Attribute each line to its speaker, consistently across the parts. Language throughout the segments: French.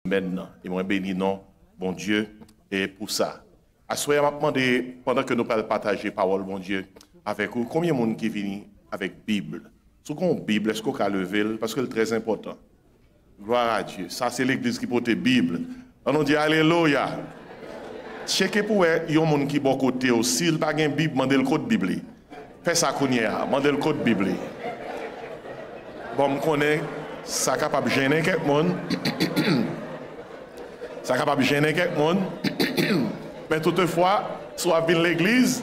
Speaker 1: maintenant. Et moi, bénis non, bon Dieu, et pour ça. À ce moment, je demandé, pendant que nous parlons partager parole, bon Dieu, avec vous, combien de monde qui vient avec Bible? Si vous avez une Bible, est-ce qu'on peut lever? Parce que c'est très important. Gloire à Dieu. Ça, c'est l'église qui porte Bible. On dit Alléluia. Checkez pour y a un monde qui est bon côté aussi. S'il n'a pas de Bible, demandez le code Bible. Fais ça qu'on y a, demandez le code Bible. Bon, je connais, ça est capable de gêner quelqu'un. Ça est capable de gêner quelqu'un. Mais toutefois, soit vient l'église,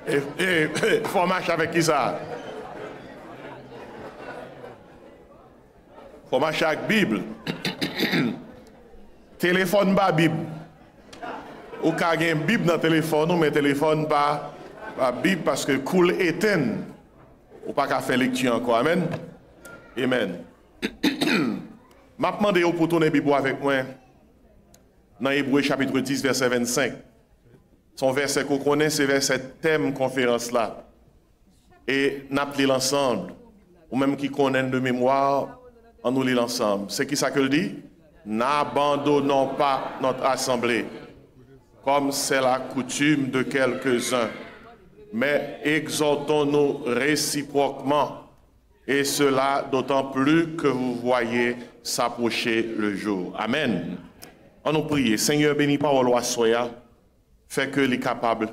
Speaker 1: et faut marcher avec qui ça? Faut marcher avec la Bible. Téléphone pas Bible. Ou quand il y a une Bible dans le téléphone, mais téléphone pas Bible parce que cool éteint. Ou pas qu'à faire lecture encore. Amen. Amen. M'a demandé pour tourner la Bible avec moi dans Hébreux chapitre 10 verset 25. Son verset qu'on connaît, c'est verset thème conférence là. Et n'appelez l'ensemble. Ou même qui connaissent de mémoire, on nous lit l'ensemble. C'est qui ça que le dit? N'abandonnons pas notre assemblée, comme c'est la coutume de quelques-uns, mais exhortons-nous réciproquement, et cela d'autant plus que vous voyez s'approcher le jour. Amen. On nous prie. Seigneur, bénis parole à soya, fait que les capables,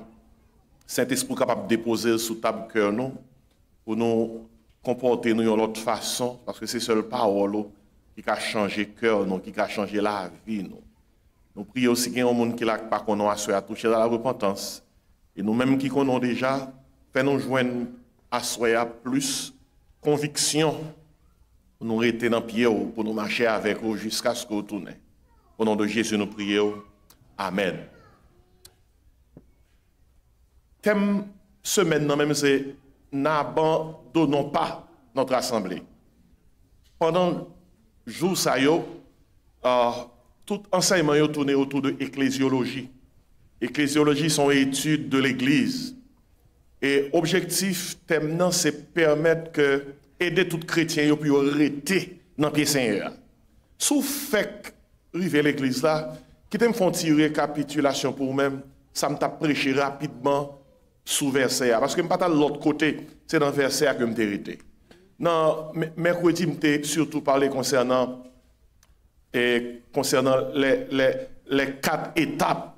Speaker 1: Saint-Esprit capable de déposer sous table cœur nous, pour nous comporter nous d'une autre façon, parce que c'est seule parole qui a changé cœur nous, qui a changé la vie nous. Nous prions aussi qu'il y ait un monde qui n'a pas qu'on a soya touché dans la repentance. Et nous-mêmes qui connaissons déjà, fait-nous joindre à soya plus conviction pour nous rester dans le pied, pour nous marcher avec vous jusqu'à ce que vous tournez. Au nom de Jésus, nous prions. Amen. Thème semaine, même, c'est n'abandonnons pas notre assemblée. Pendant le jour, ça y est, tout enseignement est tourné autour de l'ecclésiologie. L'ecclésiologie sont études de l'Église. Et objectif, thème, c'est permettre que aider tout chrétien à rester dans le pied Seigneur. Sous fait river l'église là, qui te font tirer récapitulation pour vous-même, ça me t'a prêché rapidement sous verset. Parce que je ne pas de l'autre côté, c'est dans le verset que je me hérité. Non, mercredi, je m'ai surtout parlé concernant les 4 étapes,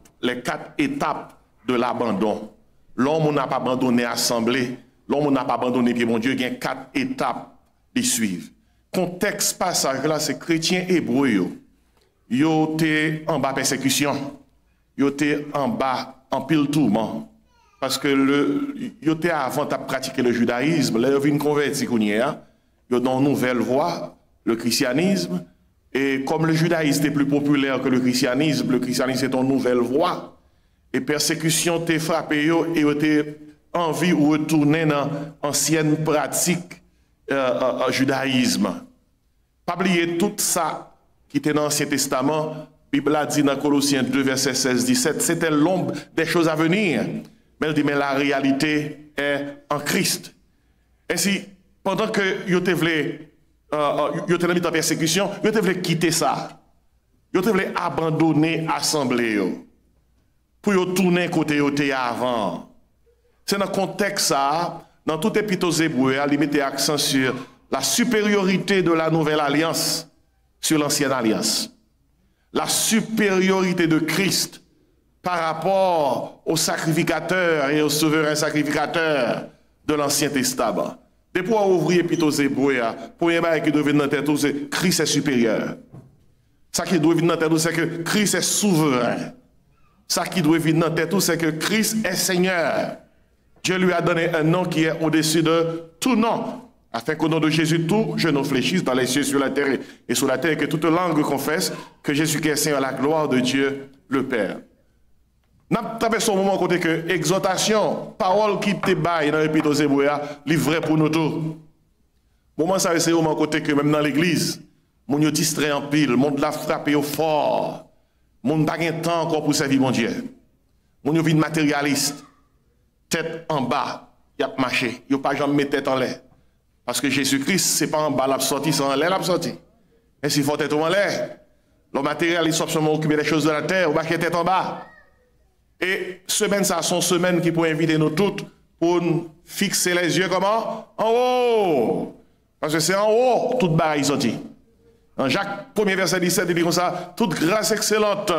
Speaker 1: de l'abandon. L'homme n'a pas abandonné l'assemblée, l'homme n'a pas abandonné pied mon Dieu, il y a 4 étapes de suivre. Contexte passage là, c'est chrétien hébreu. Yo étaient en bas persécution, yo étaient en bas en pile tourment. Parce que yo étaient avant de pratiquer le judaïsme, là yo vient converti kounia, yo dans une nouvelle voie, le christianisme, et comme le judaïsme est plus populaire que le christianisme est une nouvelle voie. Et persécution t'est frappé yo et yo t'es envie de retourner dans ancienne pratique judaïsme. Pas oublier tout ça qui était dans l'Ancien Testament, la Bible a dit dans Colossiens 2, verset 16-17, c'était l'ombre des choses à venir. Mais elle dit, mais la réalité est en Christ. Ainsi, pendant que vous voulez mis en persécution, vous voulez quitter ça. Vous voulez abandonner l'assemblée. Pour vous tourner côté où avant. C'est dans le contexte ça, dans tout épître aux Hébreux, il mettait accent sur la supériorité de la nouvelle alliance sur l'ancienne alliance. La supériorité de Christ par rapport au sacrificateur et au souverain sacrificateur de l'Ancien Testament. Depuis qu'on ouvre l'épître aux Hébreux, pour y avoir qui doit venir dans la tête, c'est Christ est supérieur. Ça qui doit venir dans la tête, c'est que Christ est souverain. Ça qui doit venir dans la tête, c'est que Christ est Seigneur. Dieu lui a donné un nom qui est au-dessus de tout nom. Afin qu'au nom de Jésus, tout genou fléchisse dans les cieux, sur la terre et sous la terre, et que toute langue confesse que Jésus est Seigneur à la gloire de Dieu le Père. Nous avons traversé un moment côté que exhortation, parole qui te baille dans l'Épître aux Hébreux, livré pour nous tous. Moment ça c'est un moment côté que même dans l'église, mon yo distrait en pile, monde l'a frappé au fort. Mon pas gain temps encore pour servir mon Dieu. Mon yo vit matérialiste, tête en bas, y a marché, yo pas jamais mettre tête en l'air. Parce que Jésus-Christ, c'est pas en bas la sortie, c'est en l'air la sortie. Et s'il faut être en l'air, Le matériel, ils sont seulement occupés des choses de la terre, ou pas qui tête en bas. Et semaine, ça sont semaines qui pour inviter nous toutes pour nous fixer les yeux comment? En haut. Parce que c'est en haut, toute bagaille sortie. En Jacques 1er verset 17, il dit comme ça, toute grâce excellente,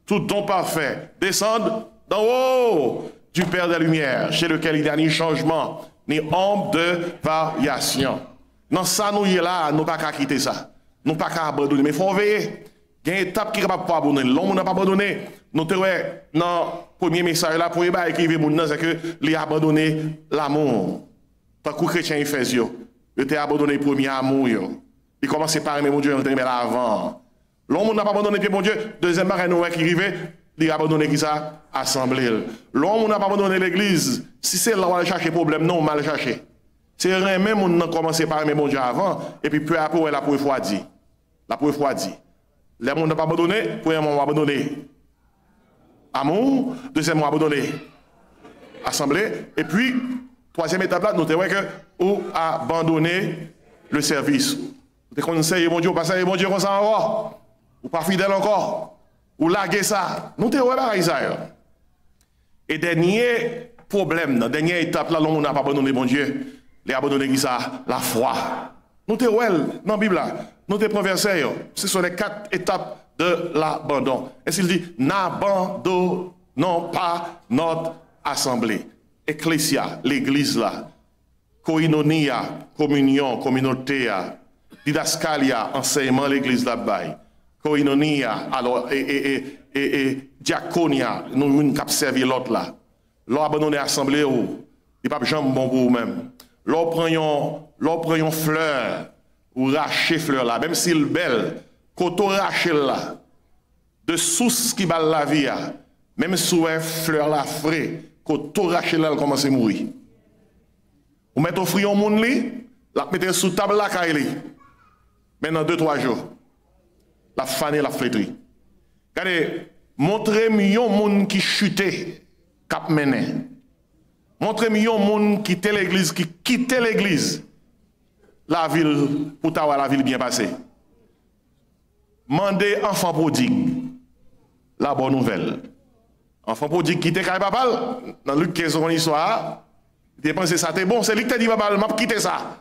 Speaker 1: tout don parfait, descendent d'en haut du Père des Lumières, chez lequel il n'y a ni changement, ni ombre de variation. Dans ça, nous y est là, nous pas qu'à quitter ça. Nous pas qu'à abandonner, mais il faut veiller. Il y a une étape qui n'est pas abandonner. L'homme n'a pas abandonné. Nous te voyons dans le premier message là, pour écrire c'est que il a abandonné l'amour. Tant que chrétien Éphésiens, il a abandonné le premier amour. Il commence par aimer mon Dieu, il a avant. L'homme n'a pas abandonné mon Dieu. Deuxième barre, nous qui arrive, il a abandonné qui ça? Assemblée. L'homme n'a pas abandonné l'église. Si c'est là où on va chercher problème, non, on va le chercher. C'est rien même, on a commencé par aimer mon Dieu avant, et puis peu à peu, la pour refroidi. La pour refroidi. Les gens n'ont pas abandonné, premièrement, on abandonné amour, deuxièmement, abandonné assemblée, et puis, troisième étape là, nous avons que ou abandonner le service. Vous connaissez mon Dieu, vous passez mon Dieu comme ça encore, ou pas fidèle encore, ou larguer ça. Nous avons pas ça. Et dernier problème, dernière étape là, on n'a pas abandonné mon Dieu, les abandonner qui ça, la foi. Nous avons dans la Bible là. Nous te verset, ce sont les 4 étapes de l'abandon. Et s'il dit, n'abandonnons pas notre assemblée. Ecclésia, l'église là. Koinonia, communion, communauté. Didascalia, enseignement, l'église là-bas. Koinonia, alors, et diaconia, nous avons servi l'autre là. L'on abandonne l'assemblée, il n'y a pas de jambe bon pour vous-même. L'on prend une fleur. Ou racher fleur là, même s'il est belle, quand on rache là, de source qui bat la vie, même si une fleur là frais, quand on rache là, elle commence à mourir. Vous mettez au frigo au monde, la mettez sous table là, maintenant 2-3 jours, la fanée, la flétrie. Regardez, montrez-moi un monde qui chutait, cap mené. Montrez-moi un monde qui quittait l'église. La ville, pour t'avoir la ville bien passée. Mandez enfant prodigue, la bonne nouvelle. Enfant prodigue qui était papa, dans Luc 15, son histoire, il pensé ça c'était bon, c'est lui qui t'a dit papa, m'a quitté ça.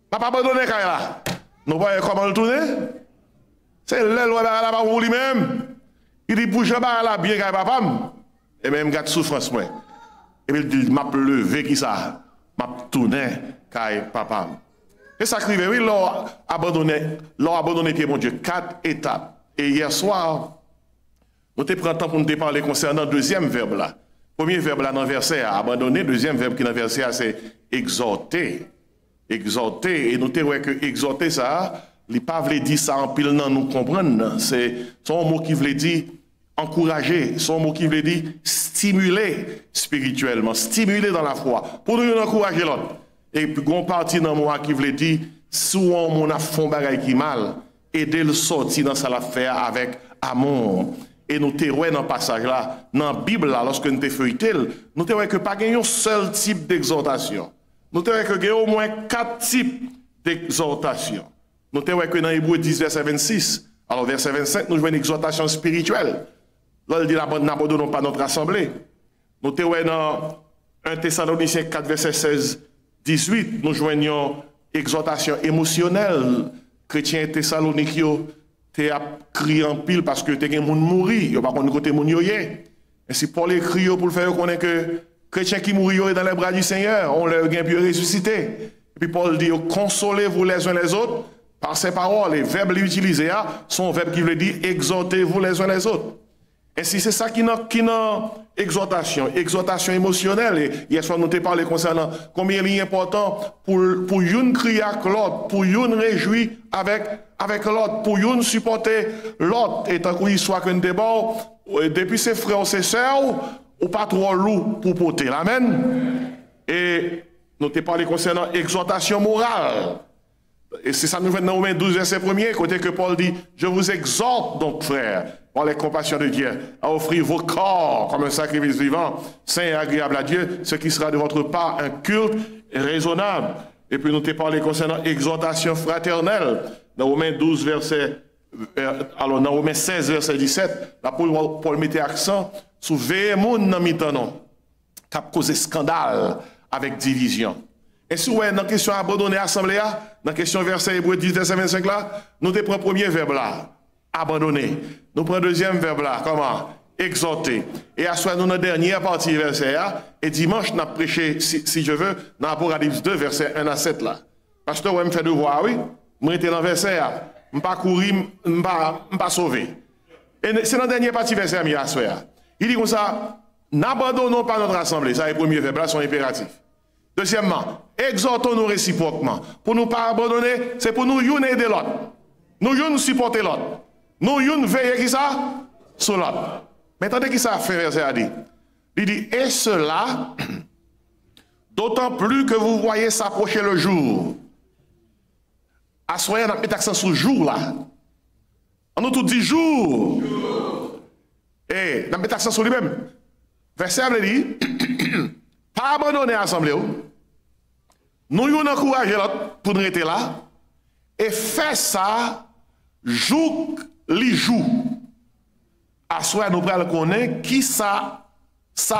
Speaker 1: Papa abandonné là. Nous voyons comment le tourner. C'est l'aile là pour lui-même. Il dit pour Jean-Baptiste là bien papa. Et même garde souffrance moi. Et puis il dit m'a levé qui ça, m'a tourné papa. Et ça crive, oui, l'on abandonné pied mon Dieu. 4 étapes. Et hier soir, nous te prenons temps pour nous parler concernant le deuxième verbe là. Premier verbe là dans le verset, abandonner. Deuxième verbe qui est dans le verset, c'est exhorter. Exhorter. Et nous te voyons que exhorter ça, il ne pas veut dire ça en pile, non, nous comprendre. C'est son mot qui veut dire encourager, son mot qui veut dire stimuler spirituellement, stimuler dans la foi, pour nous encourager l'autre. Et puis, on partit dans moi qui veut dire, souvent, on a fait un bagage qui mal, aider le sortir dans sa affaire avec amour. Et nous te voyons dans le passage là, dans la Bible là, lorsque nous te feuilleté, nous te voyons que pas un seul type d'exhortation. Nous te voyons que au moins 4 types d'exhortation. Nous te voyons que dans Hébreux 10, verset 26, alors verset 25, nous jouons une exhortation spirituelle. Là, il dit, n'abandonnons pas notre assemblée. Nous te voyons dans 1 Thessaloniciens 4, verset 16, 18, nous joignons exhortation émotionnelle. Chrétiens Thessaloniques, tu as crié en pile parce que tu as des gens mourir, tu n'as pas de côté moun yoye. Et si Paul écrit pour le faire connaître que chrétiens qui mourent dans les bras du Seigneur, on leur gagne puis ressusciter. Et puis Paul dit, consolez-vous les uns les autres par ces paroles. Les verbes utilisés sont verbes qui veulent dire exhortez-vous les uns les autres. Et si c'est ça qui n'a exhortation émotionnelle, et hier soir nous t'ai parlé concernant combien il est important pour une crier avec l'autre, pour une réjouir avec l'autre, pour une supporter l'autre, et tant qu'il soit qu'un débat, depuis ses frères, ses sœurs, ou pas trop lourd pour porter. Amen. Et nous t'ai parlé concernant exhortation morale. Et c'est ça nous vient dans Romains 12, verset 1er, côté que Paul dit, je vous exhorte donc, frères, par les compassions de Dieu, à offrir vos corps comme un sacrifice vivant, saint et agréable à Dieu, ce qui sera de votre part un culte raisonnable. Et puis nous t'ai parlé concernant exhortation fraternelle, dans Romains 12, verset alors dans Romains 16, verset 17, là, Paul mettait accent sur véhément dans mi-temps, qui a causé scandale avec division. Et si vous avez dans la question abandonner l'assemblée, dans la question verset Hébreu 10, verset 25 là, nous prenons le premier verbe là, abandonner. Nous prenons le deuxième verbe là, comment? Exhorter. Et à soi, nous dans la dernière partie verset là, et dimanche, nous avons prêché, si je veux, dans Apocalypse 2, verset 1 à 7 là. Pasteur, vous me fait devoir, oui? Moi, j'étais dans le verset là, je ne pas courir, je ne pas sauver. Et c'est dans la dernière partie verset à soi. Il dit comme ça, n'abandonnons pas notre assemblée. Ça, les premiers verbes là sont impératifs. Deuxièmement, exhortons-nous réciproquement. Pour nous pas abandonner, c'est pour nous une aider l'autre. Nous supporter l'autre. Nous veiller qui ça? Sur l'autre. Mais attendez qui ça fait verset à dire. Il dit, et cela, d'autant plus que vous voyez s'approcher le jour. Assoyez, on met accent sur le jour là. On nous tout dit jour. Et on met accent sur lui-même. Verset à dit, pas abandonner l'assemblée. Nous nous encourager l'autre pour nous rester là. Et faire ça, jour les jours. À soi, nous prenons connaître qui ça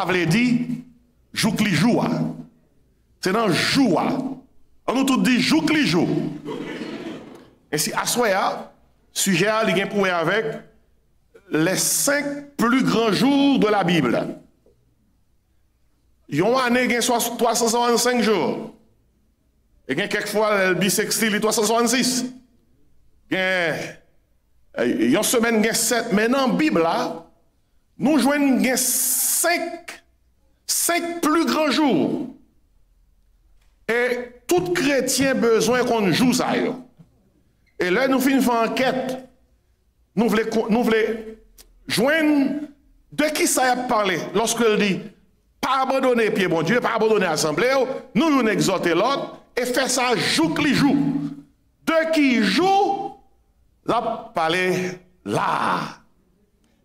Speaker 1: veut dire, jour les jours. C'est dans jour. On nous tout dit jour les jours. Et si à soi, sujet à l'égard pour avec les 5 plus grands jours de la Bible. Yon année gen 365 jours. Et gen quelquefois le bisextile 366. Yon semaine gen 7. Mais dans la Bible là, nous joignons gen 5 plus grands jours. Et tout chrétien besoin qu'on joue ça. Et là nous finissons faire enquête. Nous voulons joindre de qui ça a parlé lorsque il dit pas abandonner pied bon Dieu, pas abandonner l'assemblée, nous exhorter l'autre et faire ça jour que les jours. De qui joue, la parler là.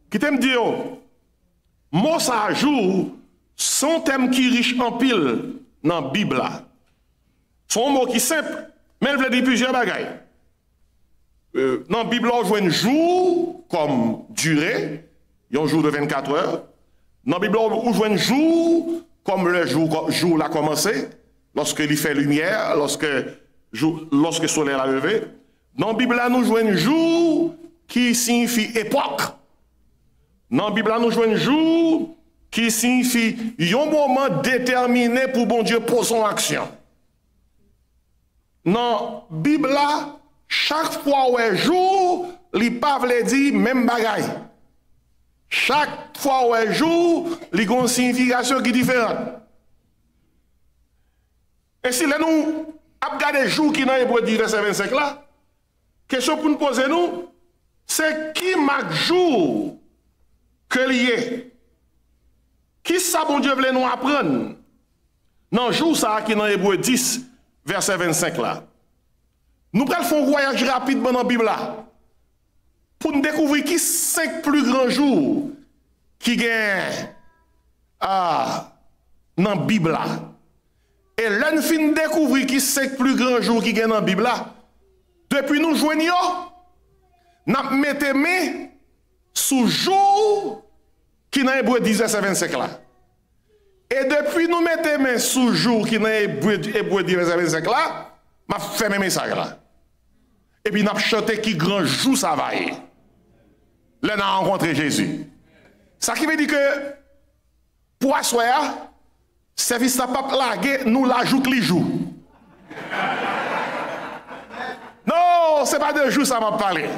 Speaker 1: Qui t'aime dire, mot ça jour, son thème qui riche en pile dans la Bible là. Son mot qui simple, mais il veut dire plusieurs bagailles. Dans la Bible, on joue un jour comme durée, un jour de 24 heures. Dans la Bible, on joue un jour comme le jour a commencé, lorsque il fait lumière, lorsque le soleil a levé. Dans la Bible, nous jouons un jour qui signifie époque. Dans la Bible, nous jouons un jour qui signifie un moment déterminé pour bon Dieu pour son action. Dans la Bible, chaque fois où est jour, il pas veut dire même bagaille. Chaque fois où est jour, il y a une signification qui est différente. Et si nous regardons les jours qui dans Hébreu 10, verset 25 là, question pour nous poser nous, c'est qui marque jour que lié? Qui ça bon Dieu voulait nous apprendre? Dans jour ça qui dans Hébreu 10, verset 25 là. Nous allons faire un voyage rapide dans la Bible là. Pour nous découvrir qui 5 plus grands jours qui gagnent dans la Bible là. Et là, nous finissons de découvrir qui 5 plus grands jours qui gagnent dans la Bible là. Depuis nous joignons, nous mettons main sous jour qui dans Hébreu 10, verset 25 là. Et depuis nous mettons main sous jour qui dans Hébreu 10, verset 25 là, m'a fait mes messages là. Et puis, nous avons chanté qui grand jour ça va y. Là, nous avons rencontré Jésus. Ça qui veut dire que, pour asseoir, service à pas laguer, nous la joue que les jours. Non, ce n'est pas de jour ça m'a parlé.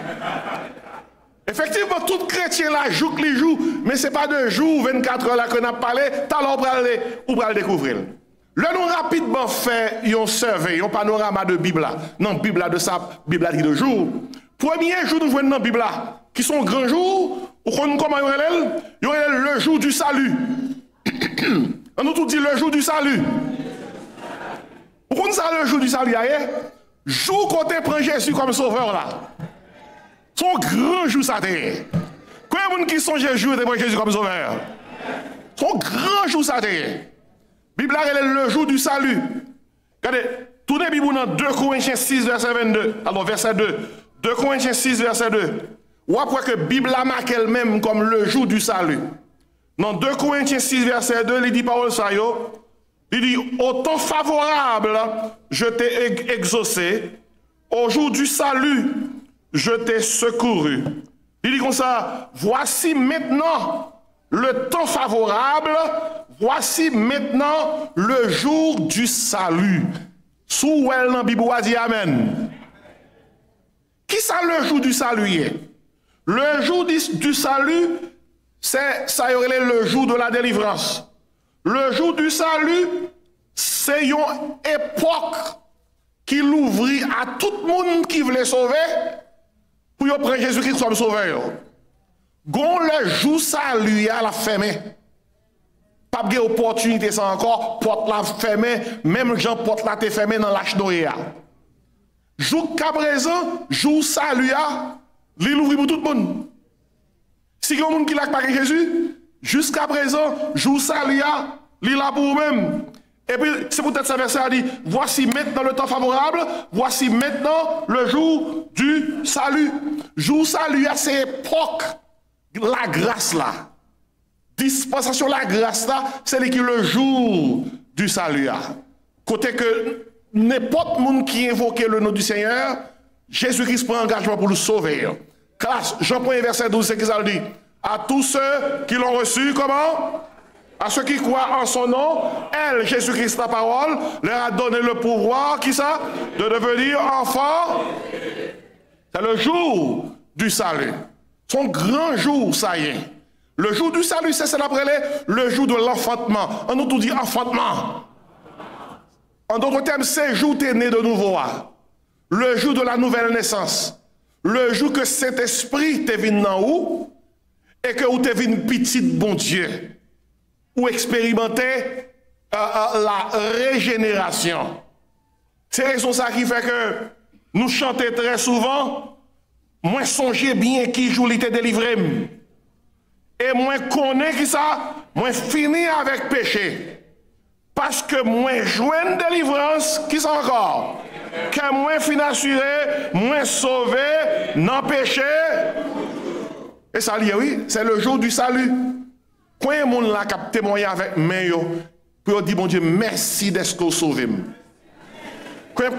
Speaker 1: Effectivement, tout chrétien la joue que les jours, mais ce n'est pas de jour, 24 heures là qu'on a parlé, t'as on va le découvrir. Là, nous rapidement fait un survey, un panorama de Bible là. Non, Bible là de ça, Bible là dit de jour. Premier jour, nous voyons dans la Bible là, qui sont grands jours, ou comment il y aurait le jour du salut. On nous tout dit le jour du salut. Pourquoi ça le jour du salut? Jour qu'on te prend Jésus comme sauveur là. Son grand jour ça t'est. Combien de gens qui sont Jésus et prend Jésus comme sauveur? Son grand jour ça t'est. Bible là, le jour du salut. Regardez, tournez Bible dans 2 Corinthiens 6, verset 22. Alors, verset 2. 2 Corinthiens 6, verset 2. Ou après que la Bible a marqué elle-même comme le jour du salut. Dans 2 Corinthiens 6, verset 2, il dit parole ça, il dit, au temps favorable, je t'ai exaucé, au jour du salut, je t'ai secouru. Il dit comme ça, voici maintenant le temps favorable, voici maintenant le jour du salut. Sous elle dans la Bible dit Amen. Qui ça le jour du salut? Le jour du salut, c'est ça y aurait le jour de la délivrance. Le jour du salut, c'est une époque qui l'ouvrit à tout le monde qui voulait sauver pour prendre Jésus-Christ comme sauveur. Gon le jour salut à la fermé. Pas de opportunité ça encore, porte la fermée, même Jean porte la te fermée dans l'âge d'Oéa. Jusqu'à présent, jour salut à l'ouvrir pour tout le monde. Si il y a un monde qui n'a pas Jésus, jusqu'à présent, jour salut à là pour vous-même. Et puis, c'est peut-être ça verset a dit, voici maintenant le temps favorable, voici maintenant le jour du salut. Jour salut à cette époque, la grâce là. Dispensation la grâce là, c'est le jour du salut. Côté que n'importe monde qui invoque le nom du Seigneur, Jésus-Christ prend engagement pour le sauver. Classe, Jean 1 verset 12, c'est qu'il a dit, à tous ceux qui l'ont reçu, comment? À ceux qui croient en son nom, elle, Jésus-Christ, la parole, leur a donné le pouvoir, qui ça? De devenir enfants. C'est le jour du salut. Son grand jour, ça y est. Le jour du salut, c'est après le jour de l'enfantement. En nous tout dit enfantement. En d'autres termes, c'est le jour où tu es né de nouveau. Le jour de la nouvelle naissance. Le jour que cet esprit t'est venu en haut et que où t'es venu petit bon Dieu. Ou expérimenter la régénération. C'est raison ça qui fait que nous chantons très souvent, moi songez bien qui joue l'été délivré. Et moi connais qui ça, moi fini avec péché. Parce que moi joue une délivrance, qui ça encore? Que moi fin assuré, moi sauvé, non péché. Et ça lié, oui, c'est le jour du salut. Quand un monde là qui a témoigné avec main pour dire bon Dieu merci d'être que sauvé.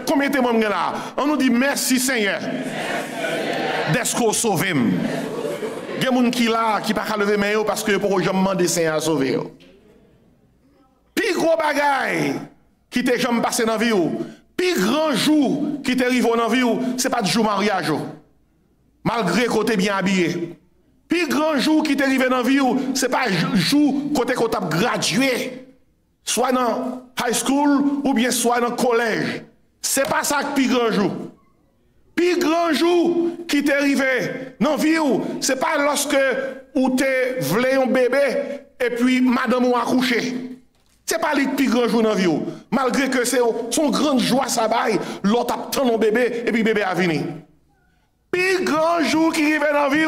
Speaker 1: Combien de témoins là? On nous dit merci Seigneur d'être que sauvé. Il y a des gens qui là qui pas lever main parce que pour jamais demander Seigneur à sauver. Puis gros bagaille qui t'est jamais passé dans la vie, puis grand jour qui t'est arrivé dans la vie, c'est pas du jour mariage. Malgré que tu es bien habillé. Puis grand jour qui t'est arrivé dans la vie, ce n'est pas jour côté que tu as gradué, soit dans high school ou bien soit dans le collège. Ce n'est pas ça que puis grand jour. Puis grand jour qui t'est arrivé dans la vie, ce n'est pas lorsque tu voulais un bébé et puis madame ou accouché. Ce n'est pas le plus grand jour dans la vie. Malgré que c'est son grande joie, ça baille, l'autre attend mon bébé et puis bébé a venu. Puis grand jour qui arrive dans la vie,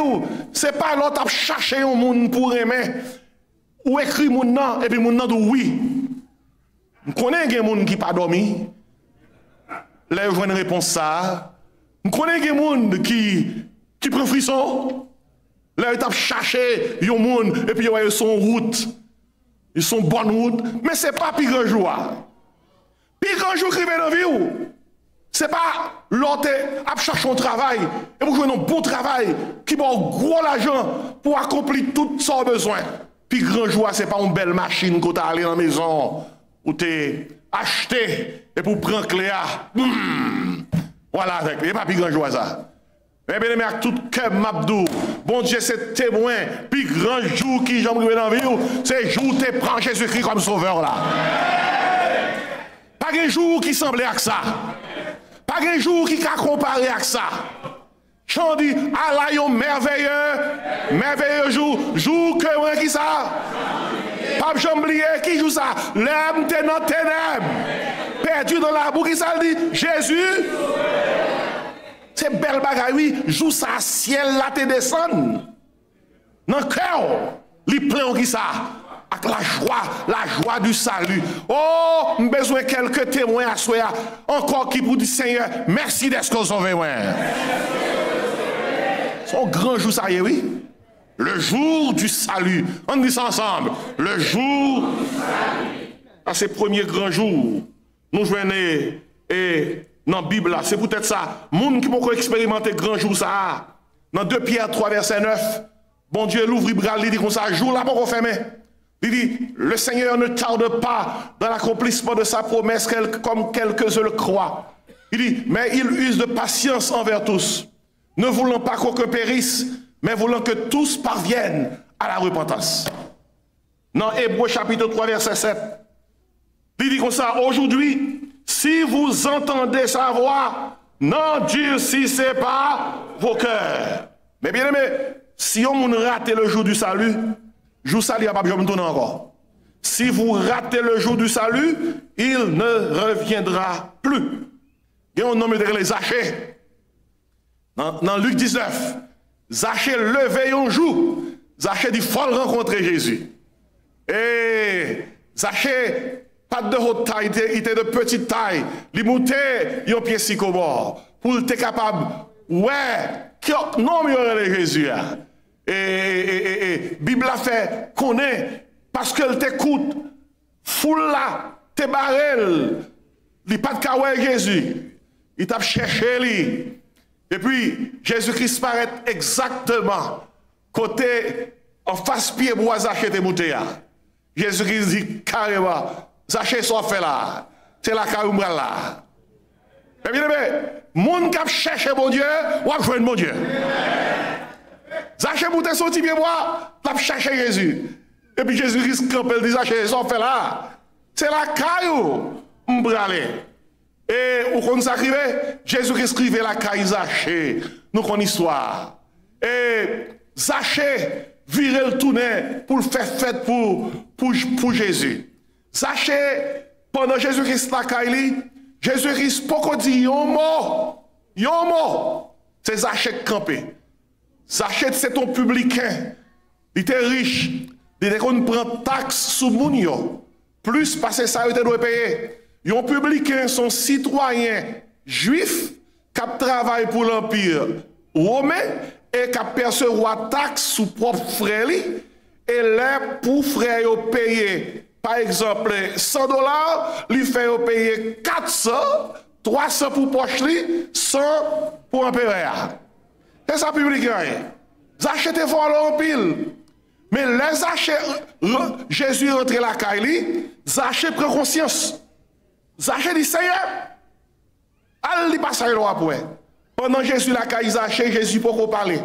Speaker 1: ce n'est pas l'autre à chercher un monde pour aimer, ou écrit mon nom, et puis mon nom dit oui. Je connais des gens qui n'ont pas dormi. Là, je vois une réponse ça. Je connais des gens qui prennent frisson. Là, ils ont cherché un monde, et puis ils sont en route. Ils sont en bonne route. Mais ce n'est pas plus grand jour. Puis grand jour qui arrive dans la vie, ce n'est pas l'autre à chercher un travail et pour jouer un bon travail qui va gros l'argent pour accomplir tout son besoin. Puis grand joie, ce n'est pas une belle machine que tu as allé dans la maison où tu as acheté et pour prendre Cléa. Voilà, ce n'est pas plus grand joie ça. Mais bien aimé, avec tout cœur m'abdou, bon Dieu, c'est témoin, puis grand jour qui j'aime dans la vie, c'est le jour où tu prends Jésus-Christ comme sauveur là. Pas un jour qui semblait à ça. Pas un jour qui a comparé à ça. J'en dis, Allah yon merveilleux jour que moi qui ça. Pas j'oublier qui joue ça. L'âme t'es dans ténèbres. Perdu dans la boue qui ça dit, Jésus. C'est belle bagaille, oui. Joue ça, ciel là te descend. Dans le cœur, les plans qui ça. Avec la joie du salut. Oh, j'ai besoin de quelques témoins à soi. Encore qui vous dit Seigneur, merci d'être sauvé. Son grand jour, ça y est, oui. Le jour du salut. On dit ça ensemble. Le jour du salut. À ces premiers grands jours, nous jouons et dans la Bible, c'est peut-être ça. Moun qui peut expérimenter grand jour, ça. Dans 2 Pierre 3, verset 9, bon Dieu l'ouvre, il dit comme ça, jour là, pour fermer. Il dit, le Seigneur ne tarde pas dans l'accomplissement de sa promesse, comme quelques-uns le croient. Il dit, mais il use de patience envers tous, ne voulant pas qu'aucun périsse, mais voulant que tous parviennent à la repentance. Dans Hébreux chapitre 3, verset 7, il dit comme ça, aujourd'hui, si vous entendez sa voix, n'endurcissez pas vos cœurs. Mais bien aimé, si on rate le jour du salut, jour salut n'a pas besoin de tourner encore. Si vous ratez le jour du salut, il ne reviendra plus. Il y a un homme de Zachée. Dans Luc 19, Zachée levait un jour. Zachée dit, il faut rencontrer Jésus. Et Zachée, pas de haute taille, il était de petite taille. Il montait un pied sycomore pour être capable, ouais, non, il y aurait Jésus. Et Bible a fait connaît parce qu'elle t'écoute, foule là, t'es barrel, il pas de kawé Jésus, il t'a cherché lui. Et puis Jésus-Christ paraît exactement côté en face pied bois Zachée te monté. Jésus-Christ dit carrément, Zachée soit fait là, c'est la caroumra là. Et bien aimé, moun qui cherche mon Dieu, ou a joué mon Dieu. Zachée monté son petit pied bois, l'a cherché Jésus. Et puis Jésus-Christ campé, il dit Zachée soit fait là, c'est la caillou, m'bralé. Et où qu'on s'arrivait, Jésus-Christ écrivait la caille Zachée, nous connaissons l'histoire. Et Zachée virait le tourner pour le faire fête pour Jésus. Zachée, pendant Jésus-Christ la caille, Jésus-Christ pourquoi dit yon mot, c'est Zachée campé. Zachée c'est ton publicain, il était riche, il était qu'on prend taxe sous moun yo, plus parce que ça il doit payer. Yon publicain son citoyen juif qui travaille pour l'empire romain et qui perçoit taxe sous propre frère et là pour frère yo payer par exemple $100, lui fait payer 400, 300 pour poche li, 100 pour empereur. C'est ça publicain. Zachée te volé en pile. Mais les Zachée Jésus rentre la caille, Zachée prend conscience. Zachée dit Seigneur, allez passer le roi pour. Pendant Jésus la caille Zachée, Jésus peut parler.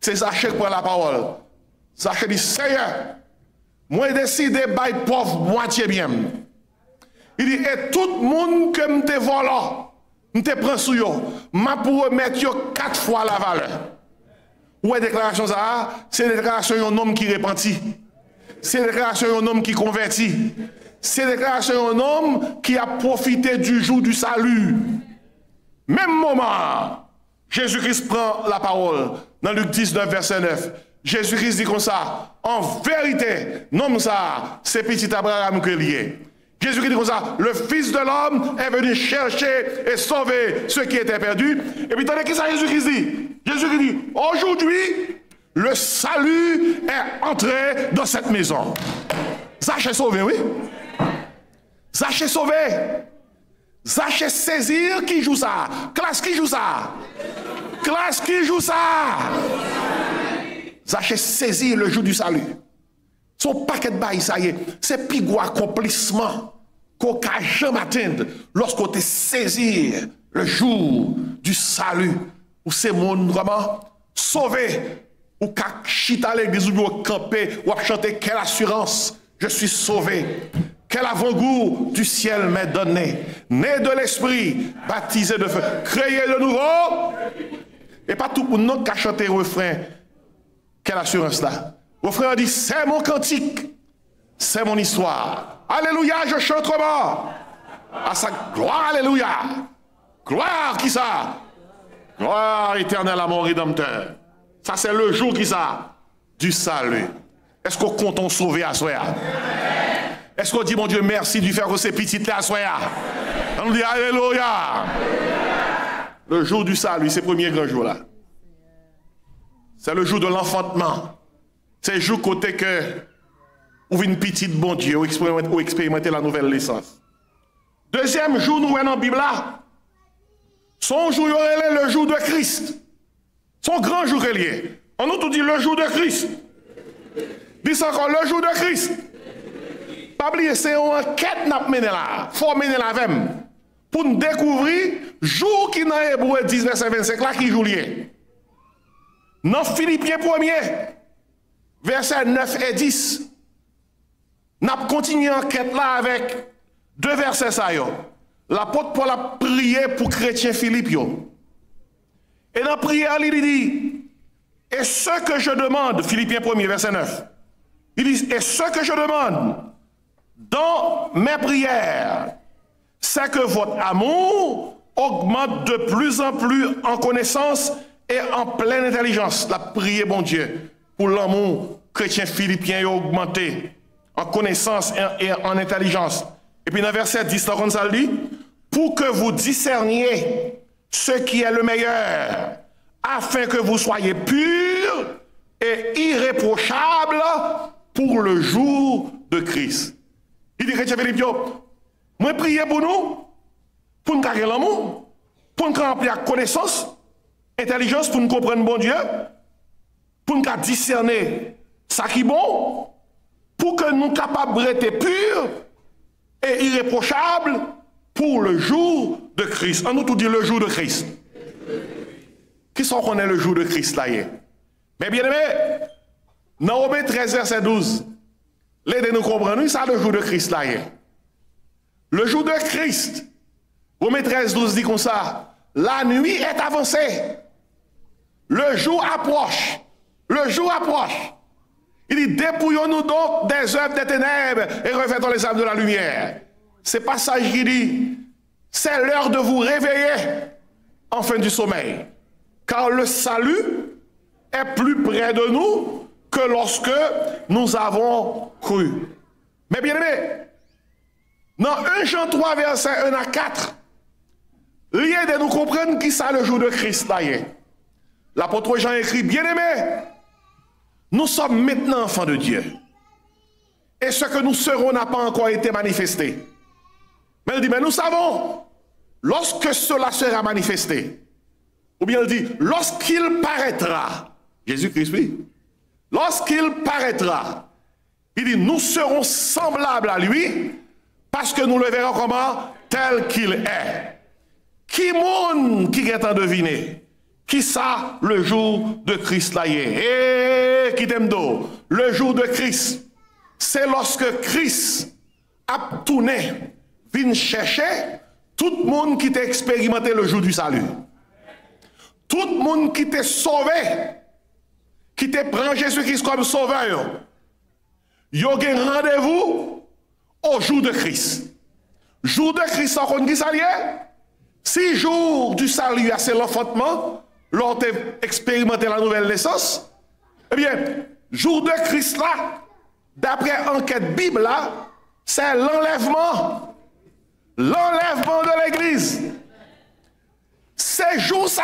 Speaker 1: C'est Zachée qui prend la parole. Zachée dit Seigneur, moi décide de bailler pauvre moitié bien. Il dit et tout le monde que me te vole, me te prend sous yo, m'a pour remettre yo 4 fois la valeur. Ouais déclaration ça, c'est une déclaration d'un homme qui repentit. C'est une déclaration d'un homme qui convertit. C'est une déclaration d'un homme qui a profité du jour du salut. Même moment, Jésus-Christ prend la parole dans Luc 19, verset 9. Jésus-Christ dit comme ça, en vérité, non ça, c'est petit Abraham que lié. Jésus-Christ dit comme ça, le Fils de l'homme est venu chercher et sauver ceux qui étaient perdus. Et puis, attendez, qu'est-ce que Jésus-Christ dit? Jésus-Christ dit, aujourd'hui, le salut est entré dans cette maison. Zachée sauvé, oui. Zachée sauvé. Zachée saisir qui joue ça. Classe qui joue ça. Classe qui joue ça. Zachée saisir le jour du salut. Son paquet de bail, ça y est, c'est plus gros accomplissement qu'on n'a jamais atteint lorsqu'on te saisir le jour du salut. Où c'est monde vraiment sauvé. Ou qu'à chita l'église ou camper ou à chanter quelle assurance, je suis sauvé. Quel avant-goût du ciel m'est donné. Né de l'esprit, baptisé de feu, créé de nouveau. Et pas tout le monde qui a chanté le refrain. Quelle assurance là? Le refrain dit, c'est mon cantique, c'est mon histoire. Alléluia, je chante comment? À sa gloire, alléluia. Gloire qui ça? Gloire éternelle à mon rédempteur. Ça c'est le jour qui ça? Du salut. Est-ce qu'on compte en sauver à soi? Est-ce qu'on dit, mon Dieu, merci de faire que ces petites là à soi? On dit, alléluia. Le jour du salut, c'est le premier grand jour là. c'est le jour de l'enfantement. C'est le jour côté que ou une petite bon Dieu ou expérimenter la nouvelle naissance. Deuxième jour, nous voyons dans la Bible là. Son jour, le jour de Christ. Son grand jour relié. On nous tout dit le jour de Christ. Dis encore le jour de Christ. Pas oublier, c'est une enquête n'a mené là. Faut mener la même. Pour nous découvrir jour qui dans Hébreu 10 verset 25 là qui joue lié. Dans Philippiens 1er verset 9 et 10. N'a continué enquête là avec deux versets ça yo. L'apôtre Paul a prié pour chrétien Philippe yo. Et dans la prière il dit et ce que je demande, Philippiens 1er verset 9. Il dit et ce que je demande dans mes prières, c'est que votre amour augmente de plus en plus en connaissance et en pleine intelligence. La prière, bon Dieu, pour l'amour chrétien philippien est augmenté en connaissance et en intelligence. Et puis dans verset 10, comme ça dit, pour que vous discerniez ce qui est le meilleur, afin que vous soyez purs et irréprochables pour le jour de Christ. Il dit, chrétien Philippe, moi prier pour nous garder l'amour, pour nous remplir la connaissance, intelligence, pour nous comprendre bon Dieu, pour nous discerner ce qui est bon, pour que nous capables d'être purs et irréprochables pour le jour de Christ. On nous tout dit le jour de Christ. Qui sont qu'on est le jour de Christ là? Mais bien aimé, dans Romains 13, verset 12, l'aide nous comprendre, ça le jour de Christ là. Le jour de Christ, Romains 13, 12 dit comme ça, la nuit est avancée, le jour approche, le jour approche. Il dit, dépouillons-nous donc des œuvres des ténèbres et revêtons les armes de la lumière. C'est pas ça qui dit, c'est l'heure de vous réveiller en fin du sommeil. Car le salut est plus près de nous que lorsque nous avons cru. Mais bien aimé, dans 1 Jean 3, verset 1 à 4, lié de nous comprendre qui ça le jour de Christ là. L'apôtre Jean écrit, bien aimé, nous sommes maintenant enfants de Dieu. Et ce que nous serons n'a pas encore été manifesté. Mais il dit, mais nous savons, lorsque cela sera manifesté, ou bien il dit, lorsqu'il paraîtra, Jésus-Christ, oui, lorsqu'il paraîtra, il dit, nous serons semblables à lui, parce que nous le verrons comment? Tel qu'il est. Qui monde qui est à deviner? Qui ça le jour de Christ là y est? Et qui t'aime d'eau? Le jour de Christ, c'est lorsque Christ a tourné, vient chercher tout le monde qui t'a expérimenté le jour du salut. Tout le monde qui t'a sauvé, qui t'a pris Jésus-Christ comme sauveur, il y a un rendez-vous au jour de Christ. Jour de Christ, on dit ça, 6 jours du salut, c'est l'enfantement, l'on a expérimenté la nouvelle naissance. Eh bien, jour de Christ là, d'après enquête Bible là, c'est l'enlèvement. L'enlèvement de l'Église. C'est jour ça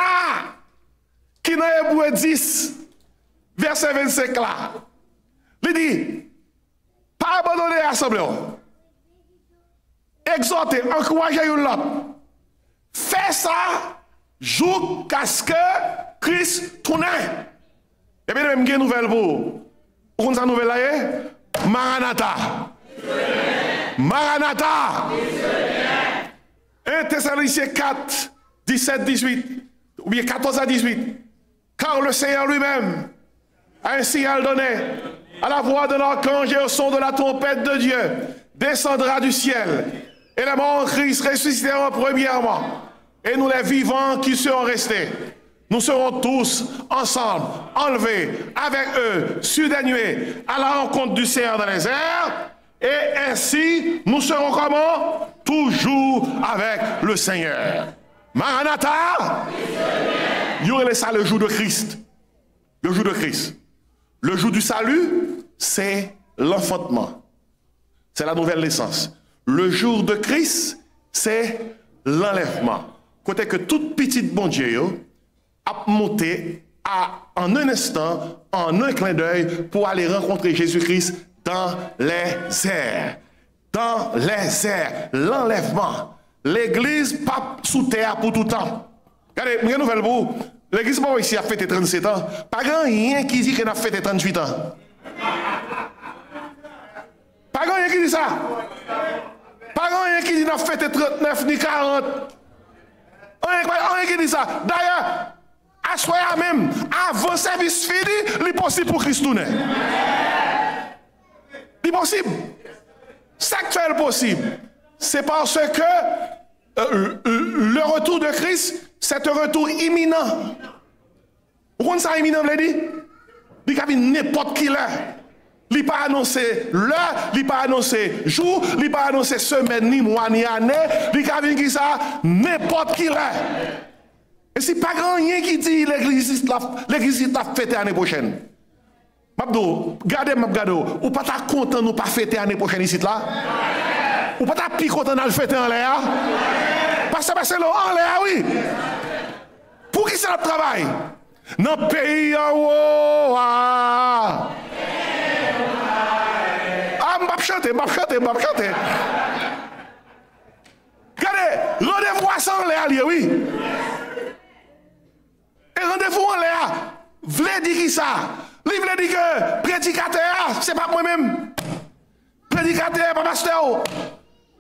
Speaker 1: qui dans Hébreu 10, verset 25 là. Il dit, pas abandonner l'assemblée. Exhorter, encourager l'autre. Fais ça jusqu'à ce que Christ tourne. Et bien, même une nouvelle pour vous. Vous nouvelle là? Maranatha. Maranatha. 1 Thessaloniciens 4, 17, 18. Ou bien 14 à 18. Car le Seigneur lui-même a un signal donné à la voix de l'archange et au son de la trompette de Dieu descendra du ciel. Et les morts en Christ ressusciteront premièrement. Et nous les vivants qui seront restés, nous serons tous ensemble, enlevés avec eux sur des nuées à la rencontre du Seigneur dans les airs. Et ainsi, nous serons comment? Toujours avec le Seigneur. Maranatha! Il y aurait ça le jour de Christ. Le jour de Christ. Le jour du salut, c'est l'enfantement. C'est la nouvelle naissance. Le jour de Christ, c'est l'enlèvement. Côté que toute petite bon Dieu a monté en un instant, en un clin d'œil, pour aller rencontrer Jésus-Christ dans les airs. Dans les airs. L'enlèvement. L'église pas sous terre pour tout le temps. Regardez, une nouvelle pour vous. L'église pas ici a fêté 37 ans. Pas grand rien qui dit qu'elle a fêté 38 ans. Pas grand rien qui dit ça. Pas grand rien qui dit qu'elle a fêté 39 ni 40. Rien qui dit ça. D'ailleurs, à soi même, avant le service fini, il est possible pour Christ tourner. Il est possible. Ça qui fait le possible, c'est parce que le retour de Christ, c'est un retour imminent. Vous comprenez ça imminent, vous l'avez dit? Il n'y a pas n'importe qui là. Il n'est pas annoncé l'heure, il n'est pas annoncé jour, il n'est pas annoncé semaine, ni mois, ni année. Il n'y a pas qui ça, n'importe qui là. Et c'est pas grand rien qui dit l'église l'a fêté l'année prochaine. Mabdo, regardez, ou pas ta content nous pas fêter l'année prochaine ici là? Ou pas ta plus content de le fêter en l'air? Parce que c'est en l'air, oui. Pour qui c'est le travail? Dans le pays en haut. Je vais chanter. Regardez, rendez-vous à ça en l'air, oui. Et rendez-vous en l'air, voulez dire qui ça? Il veut dire que prédicateur, c'est pas moi-même. Prédicateur, pas pasteur.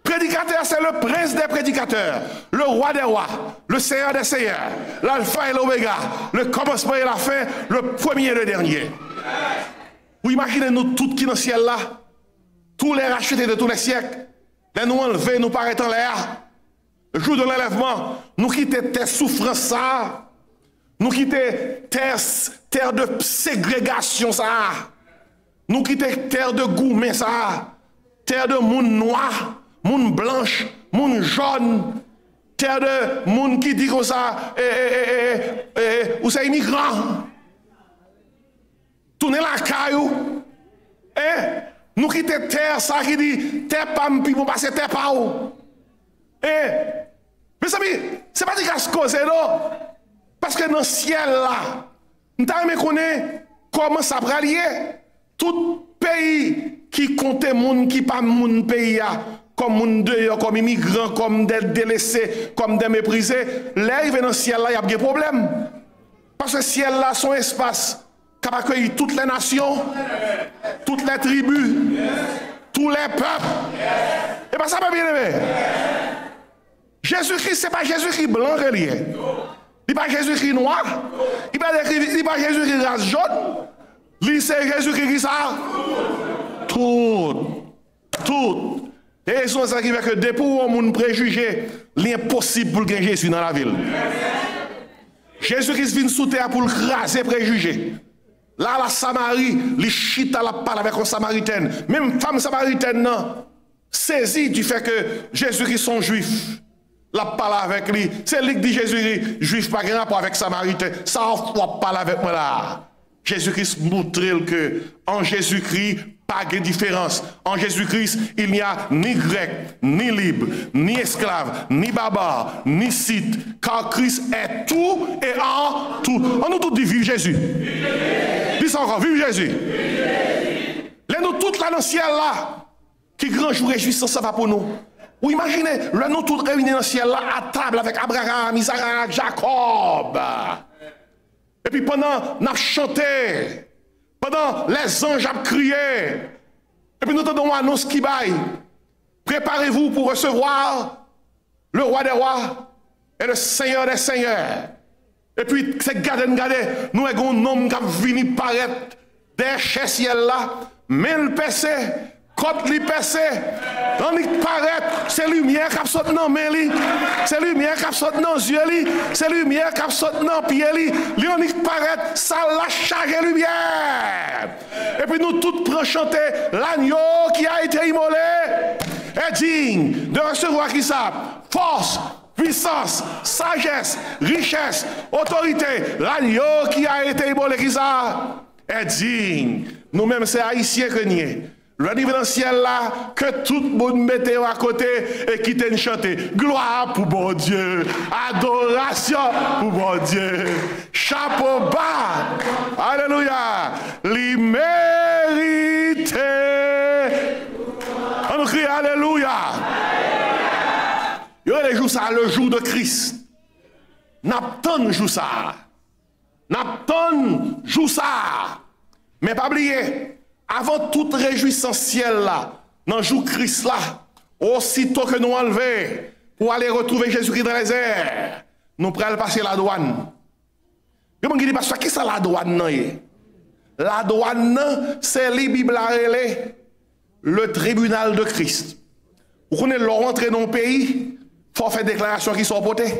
Speaker 1: Prédicateur, c'est le prince des prédicateurs, le roi des rois, le seigneur des seigneurs, l'alpha et l'oméga, le commencement et la fin, le premier et le dernier. Vous imaginez nous tous qui dans le ciel là, tous les rachetés de tous les siècles, les nous enlever, nous paraître en l'air. Le jour de l'enlèvement, nous quitter tes souffrances ça. Nous quitter terre de ségrégation ça. Nous quitter terre de gourmet ça. Terre de monde noir, monde blanche, monde jaune. Terre de monde qui dit comme ça, ou c'est immigrant. Tourner la caillou. Nous quitter terre ça qui dit terre pas m'pi pour passer terre pas ou. Mes amis, c'est pas des cas causés non. Parce que dans le ciel là, nous avons connaître comment ça va lier. Tout pays qui compte moun qui pas moun pays comme moun dehors, comme immigrants, comme des délaissés, comme des méprisés, l'arrivée dans le ciel là, il y a des problèmes. Parce que le ciel là, son espace qui accueillir toutes les nations, toutes les tribus, tous les peuples. Et bien ça va bien aimer. Jésus-Christ, ce n'est pas Jésus-Christ blanc relié. Il n'est pas Jésus-Christ noir. Il n'est pas Jésus-Christ race jaune. C'est Jésus-Christ qui ça. Tout. Et c'est ça qui fait que depuis où on préjugé, l'impossible pour gagner Jésus dans la ville. Jésus-Christ vient sous terre pour craser préjugés. Là, la Samarie, les chita la parle avec une Samaritaine. Même femme Samaritaine, non, saisie du fait que Jésus-Christ sont juifs. La parle avec lui. C'est lui qui dit Jésus-Christ, juif pas grand rapport avec Samaritain. Ça, on parle avec moi là. Jésus-Christ montre que en Jésus-Christ, pas de différence. En Jésus-Christ, il n'y a ni grec, ni libre, ni esclave, ni barbare, ni scythe. Car Christ est tout et en tout. On nous tous dit vive Jésus. Dis encore, vive Jésus. Laisse-nous toutes là dans le ciel là. Qui grand jour réjouissance ça va pour nous. Ou imaginez, là nous tous réunis dans le ciel là, à table avec Abraham, Isaac, Jacob. Et puis pendant nous chanté, pendant les anges ont crié, et puis nous entendons une annonce qui baille. Préparez-vous pour recevoir le roi des rois et le seigneur des seigneurs. Et puis c'est garder, nous avons un homme qui venu paraître des ciel là, mais le PC. Quand il perce, on y paraît, c'est lumière qui saute dans les mains, c'est lumière qui saute dans les yeux, c'est lumière qui saute dans les pieds, on y paraît, ça la charge lumière. Et puis nous tous prenons chanter l'agneau qui a été immolé est digne de recevoir qui ça? Force, puissance, sagesse, richesse, autorité. L'agneau qui a été immolé qui ça? Est digne. Nous-mêmes, c'est haïtiens que nous. L'arrivée dans le ciel là, que tout le monde mette à côté et quitte de chanter. Gloire pour bon Dieu. Adoration pour bon Dieu. Chapeau bas. Alléluia. L'immérité. On crie Alléluia. Il y a les jours ça, le jour de Christ. N'attend jour ça. N'attend jour ça. Mais pas oublier. Avant toute réjouissance ciel là, dans le jour Christ là, aussitôt que nous enlevons pour aller retrouver Jésus-Christ dans les airs, nous prenons passer la douane. Je me dis, parce que qu'est-ce que la douane? La douane, c'est la Bible le tribunal de Christ. Vous connaissez, leur entrée dans le pays, il faut faire des déclarations qui sont portées.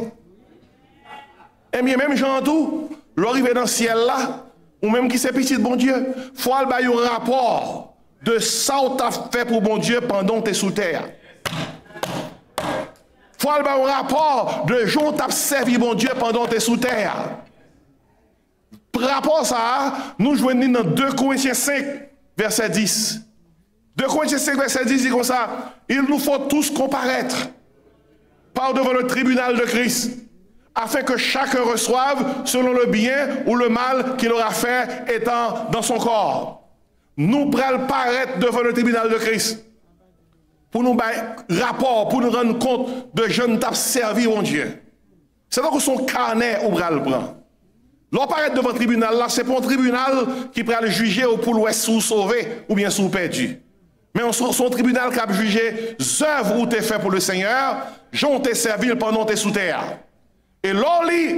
Speaker 1: Et bien, même gens tout, l'arrivée dans le ciel là, ou même qui c'est petit de bon Dieu, il faut avoir un rapport de ça que tu as fait pour bon Dieu pendant que tu es sous terre. Il faut avoir un rapport de jour tu as servi bon Dieu pendant que tu es sous terre. Par rapport à ça, nous jouons dans 2 Corinthiens 5, verset 10. 2 Corinthiens 5, verset 10 dit comme ça, il nous faut tous comparaître par devant le tribunal de Christ, afin que chacun reçoive selon le bien ou le mal qu'il aura fait étant dans son corps. Nous prenons paraître devant le tribunal de Christ pour nous faire rapport, pour nous rendre compte de jeunes qui ont servi mon Dieu. C'est donc son carnet ou bras le prend. L'opparaître devant le tribunal là, c'est pour un tribunal qui prend le juger ou pour l'ouest sous sauvé ou bien sous perdu. Mais son tribunal qui a jugé les œuvres où tu es fait pour le Seigneur, j'en t'ai servi pendant que tu es sous terre. Et là, lit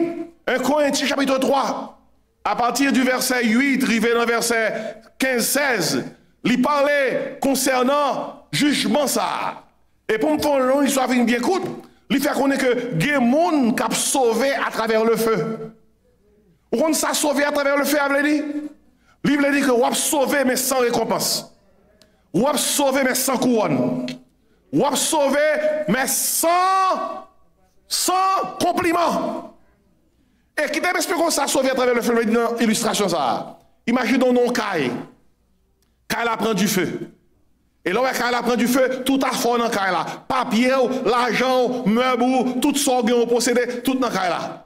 Speaker 1: 1 Corinthiens chapitre 3, à partir du verset 8, arrivé dans le verset 15-16, il parlait concernant jugement ça. Et pour me faire une histoire bien courte, il fait connaître que des gens qui ont sauvé à travers le feu. On s'est sauvé à travers le feu, il veut dire que on a sauvé mais sans récompense. On a sauvé mais sans couronne. On a sauvé mais sans compliment. Et qui t'explique qu'on s'est sauvé à travers le feu, dans l'illustration ça. Imaginons non Caille. Caille prend du feu. Et là, Caille prend du feu, tout a fort dans Caille là. Papier, l'argent, meubles, tout ça qu'on possédé, tout dans Caille là.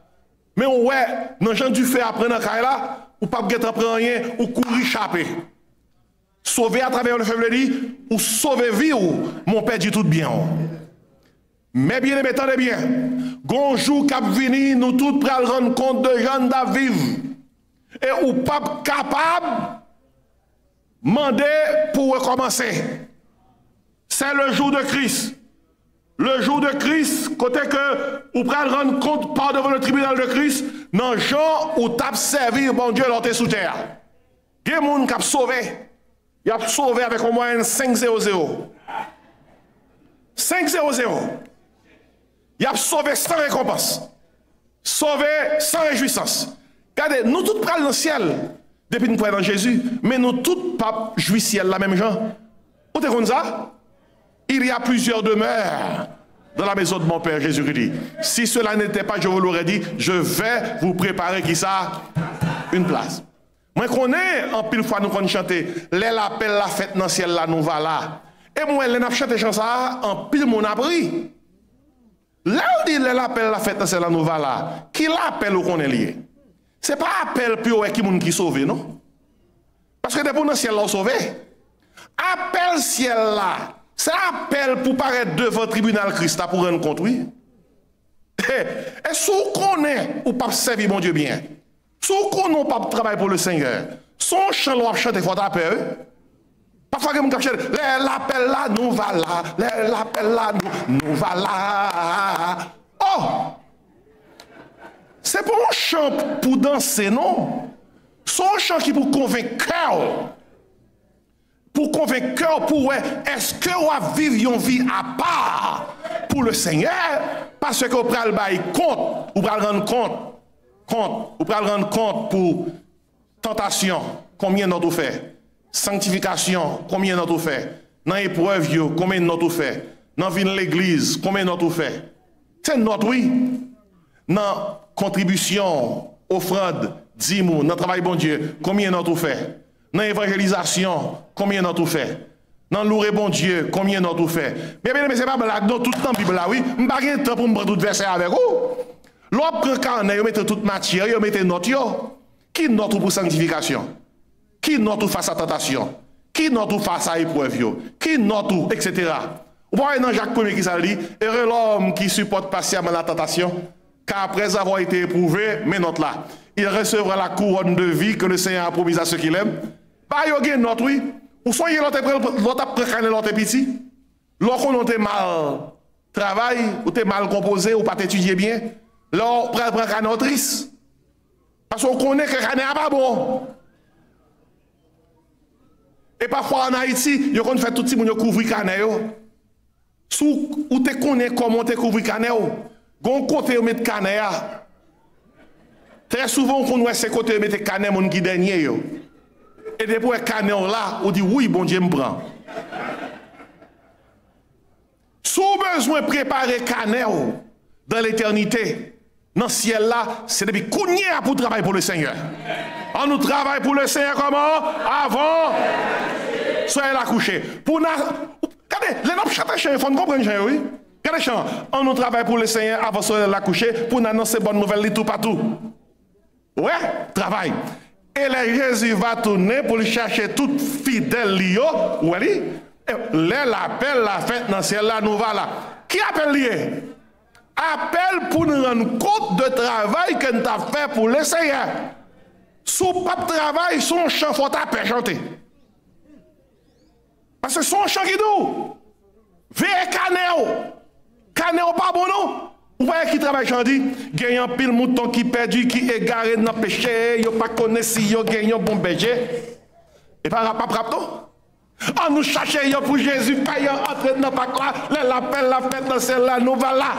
Speaker 1: Mais ouais, dans gens du feu après dans Caille là, ou pas guetter prendre rien, ou courir échapper. Sauver à travers le feu, veut dire, ou sauver vie ou mon père dit tout bien. Mais bien aimé, attendez bien. Gonjou cap vini, nous tous pral rendre compte de gens d'Aviv. Et ou pas capable demander pour recommencer. C'est le jour de Christ. Le jour de Christ, côté que ou pral rendre compte par devant le tribunal de Christ, dans gens où t'as servi bon Dieu dans tes sous terre. Il y a des gens qui ont sauvé. Il a sauvé avec au moins 5-0-0. 5-0-0. Il a sauvé sans récompense. Sauvé sans réjouissance. Regardez, nous tous prenons dans le ciel depuis nous prenons dans Jésus, mais nous tous pas jouissent ciel la même gens. Vous te comprenez ça? Il y a plusieurs demeures dans la maison de mon Père Jésus-Christ. Si cela n'était pas, je vous l'aurais dit, je vais vous préparer qui ça? Une place. Moi, qu'on est en pile fois nous qu'on chante, l'aile appelle la fête dans le ciel là, nous va là. Et moi, les n'a chanté chanson ça, en pile mon abri. Là où dit l'aile appelle la fête dans le ciel là, nous va là. Qui l'appelle ou qu'on est lié? C'est pas appel pour qui moun qui sauve, non? Parce que depuis dans le ciel là, sauvé. Appel ciel là, c'est appel pour paraître devant le tribunal Christ pour rendre compte, oui. Et si vous connaissez ou pas servir mon Dieu bien, si vous connaissez pas travailler pour le Seigneur, son chant l'on chante, il faut taper. Parfois, que vous chante, l'appel là, nous va là, l'appel là, nous va là. Oh! C'est pas un chant pour danser, non. C'est un chant qui pour convaincre cœur. Pour convaincre cœur, pour est-ce que on va vivre une vie à part pour le Seigneur? Parce que vous prenez le compte, vous prenez rendre compte, vous prenez rendre compte pour tentation, combien nous fait? Sanctification, combien nous fait? Dans l'épreuve, combien nous fait? Dans vie de l'église, combien nous fait? C'est notre oui. Dans contribution, offrande, dîmes, dans le travail bon Dieu, combien nous fait? Dans l'évangélisation, combien nous fait? Non, louer bon Dieu, combien d'autres fait. Mais bien, c'est pas blague, non, tout le temps, Bible là, oui. Je n'ai pas de temps pour me prendre tout verset avec vous. L'autre prend carnet, vous mettez toute matière, vous mettez note. Qui note pour sanctification? Qui note face à tentation? Qui note face à épreuve? Qui note, etc. Vous voyez dans Jacques 1 qui ça dit, heureux l'homme qui supporte patiemment la tentation, car après avoir été éprouvé, mais note là, il recevra la couronne de vie que le Seigneur a promise à ceux qui l'aiment. Bah, il y a une note, oui. Ou soyez l'autre après l'autre petit. Lorsqu'on a mal travail, ou t'es mal composé, ou pas t'étudier bien, là, on prend une autrice. Parce qu'on connaît que le n'est pas bon. Et parfois en Haïti, il y a fait tout le monde couvrir le canet. Sous ou tu connais comment tu couvrir le canet. Gon côté où mettre canet. Très souvent, on voit ces côtés où mettre canet, mon qui dernier. Et depuis le canet là, on dit oui, bon Dieu me prend. Sous besoin de préparer canet dans l'éternité. Dans le ciel là, c'est depuis qu'on y a pour travailler pour le Seigneur. On nous travaille pour le Seigneur comment? Avant. Soyez là couché. Pour nous. Regardez, les noms chantent chien, il faut comprendre chien, oui. Regardez chant. On nous travaille pour le Seigneur avant soyez là couché pour nous annoncer bonne nouvelle tout partout. Ouais, travail. Et là, Jésus va tourner pour lui chercher toute fidèle lié. Oui, l'appel la fête dans le ciel là, nous va là. Qui appelle lié? Appel pour nous rendre compte de travail que nous avons fait pour le Seigneur. Sous pas de travail, son chant faut taper chanter. Parce que son chant qui nous. Veillez canéo. Canéo pas bon non. Vous voyez qui travaille chanter? Gagnant pile mouton qui perdu, qui égaré dans le péché, yo pas connaît si yo gagnant bon berger. Et pas rapto. On nous cherche pour Jésus, payant entrer dans pas quoi, l'appel la fête dans celle-là, nous va là.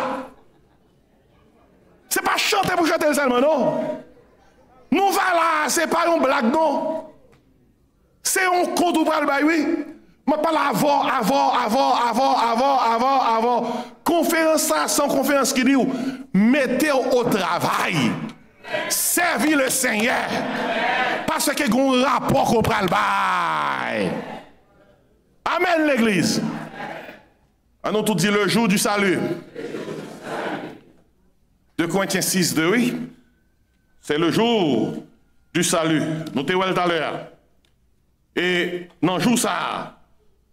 Speaker 1: C'est pas chanter pour chanter seulement, non. Nous voilà, c'est pas une blague, non. C'est un compte ou pas le bail, oui. Je parle avant. Conférence ça, sans conférence qui dit, mettez au travail. Servis le Seigneur. Parce qu'il y a un rapport qu'on prend le bail. Amen, l'église. On nous tout dit le jour du salut. 2 Corinthiens 6, 2, oui. C'est le jour du salut. Nous te voyons tout à l'heure. Et dans le jour ça,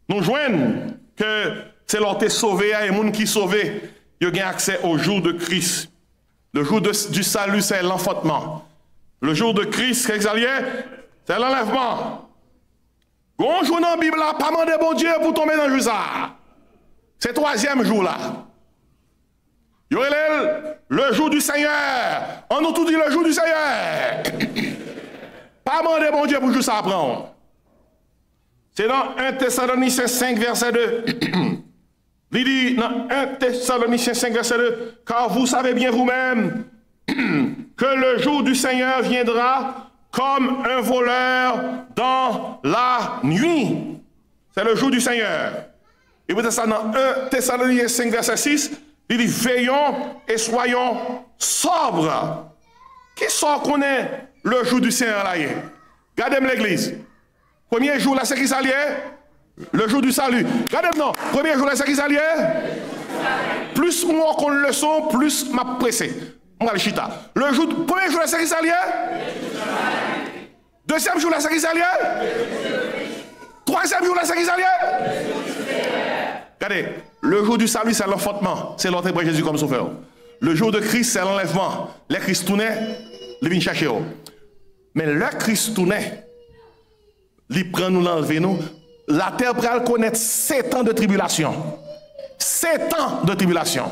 Speaker 1: nous joignons que c'est l'on t'est sauvé et les gens qui sont sauvés, ils ont accès au jour de Christ. Le jour du salut, c'est l'enfantement. Le jour de Christ, c'est l'enlèvement. Bonjour dans la Bible, pas demander bon Dieu pour tomber dans le jour ça. C'est le 3e jour là. Le jour du Seigneur. On nous tout dit le jour du Seigneur. Pas demander bon Dieu pour jouer ça apprendre. C'est dans 1 Thessaloniciens 5, verset 2. Il dit dans 1 Thessaloniciens 5, verset 2, car vous savez bien vous-même que le jour du Seigneur viendra comme un voleur dans la nuit. C'est le jour du Seigneur. Et vous dites ça dans 1 Thessaloniciens 5, verset 6. Il dit, veillons et soyons sobres. Qui sort connaît le jour du Seigneur là? Regardez-moi l'église. Premier jour là, c'est qui s'allie? Le jour du salut. Regardez-moi, premier jour là, c'est qui s'allie? Plus moi qu'on le son, plus m'a pressé. Moi, le chita. Le jour, premier jour là, c'est qui s'allie? Deuxième jour là, c'est qui s'allie? Troisième jour là, c'est qui s'allie? Regardez, le jour du salut, c'est l'enfantement. C'est l'entrée de Jésus comme sauveur. Le jour de Christ, c'est l'enlèvement. Les Christ tournaient, ils viennent chercher. Mais le Christ tournait, il prend nous l'enlever nous. La terre pral connaître 7 ans de tribulation. 7 ans de tribulation.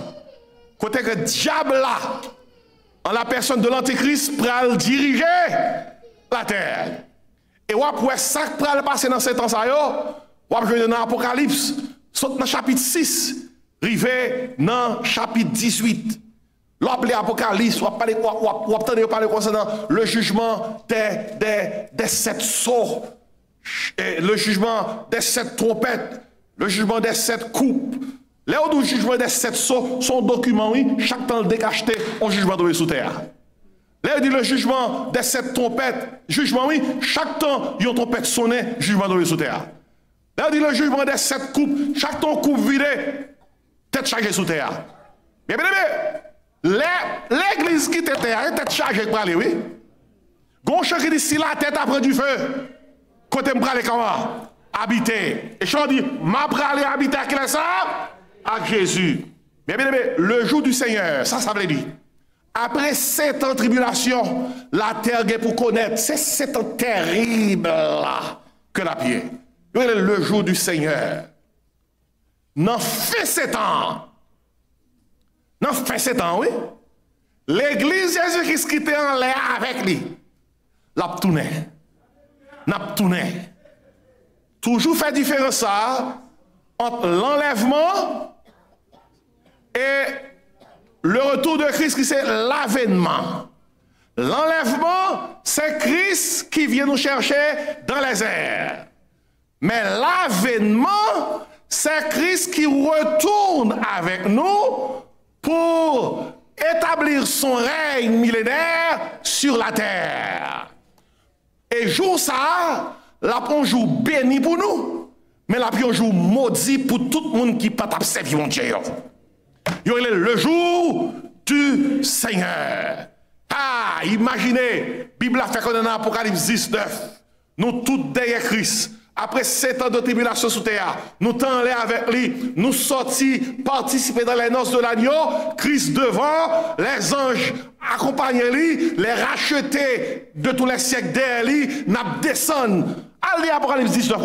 Speaker 1: Côté que diable là, en la personne de l'antéchrist, pral diriger la terre. Et on après ça pral passer dans 7 ans ça yo, on jouer dans l'Apocalypse. Saute dans chapitre 6, rivé dans chapitre 18. L'appelé Apocalypse, on parler concernant le jugement des 7 sceaux, le jugement des 7 trompettes, le jugement des 7 coupes. Là où le jugement des 7 sceaux, son document, oui, chaque temps le décacheté, on jugement tombé sous terre. Là, il dit le jugement des 7 trompettes, jugement, oui, chaque temps, il y a une trompette sonnée, jugement tombé sous terre. Là, on dit le jugement des 7 coupes, chaque ton coupe vidée, tête chargée sous terre. Bien, l'église qui était terre, tête chargée pour aller, oui. Gonche qui dit si la tête a pris du feu, côté me aller comment? Habiter. Et je dis, m'a aller habiter avec qui ça? Avec Jésus. Bien, le jour du Seigneur, ça veut dire. Après 7 ans de tribulation, la terre est pour connaître. C'est 7 ans terribles là que la pierre. Le jour du Seigneur. N'en fait 7 ans. N'en fait 7 ans, oui. L'église Jésus-Christ qui était en l'air avec lui. L'a tourné. N'a tourné. Toujours fait différence ça entre l'enlèvement et le retour de Christ qui c'est l'avènement. L'enlèvement, c'est Christ qui vient nous chercher dans les airs. Mais l'avènement, c'est Christ qui retourne avec nous pour établir son règne millénaire sur la terre. Et jour ça, la un jour béni pour nous, mais la un jour maudit pour tout le monde qui ne peut pas servir mon Dieu. Il y a le jour du Seigneur. Ah, imaginez, la Bible a fait qu'on est dans Apocalypse 19. Nous tous derrière Christ. Après 7 ans de tribulation sous terre, nous t'en allés avec lui, nous sortis, participer dans les noces de l'agneau, Christ devant, les anges accompagnent lui, les rachetés de tous les siècles derrière lui, n'a descendent. Allez, Apocalypse 19,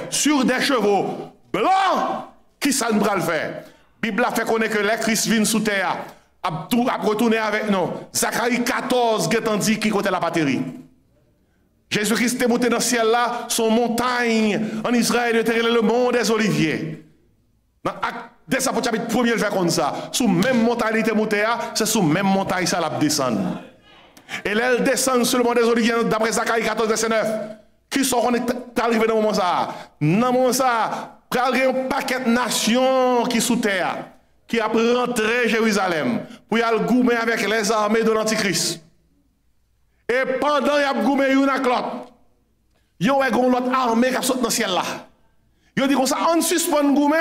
Speaker 1: sur des chevaux blancs, qui ça nous va le faire? La Bible a fait connaître que les Christ viennent sous terre, a retourné avec nous. Zacharie 14, qui dit qui côté la patrie. Jésus-Christ est monté dans le ciel là, son montagne en Israël, était le mont des Oliviers. Dès sa chapitre 1er, il fait comme ça. Sous même montagne, il était monté, c'est sous même montagne, ça la descend. Et là, elle descend sur le mont des Oliviers, d'après Zacharie 14, verset 9. Qui sont arrivés dans le moment ça? Dans le moment ça, il y a un paquet de nations qui sous terre, qui a rentré Jérusalem, pour y aller goumer avec les armées de l'Antichrist. Et pendant qu'il y a goumé une à l'autre, il y a une autre armée qui saute dans le ciel là. Il dit comme ça, on suspend goumé,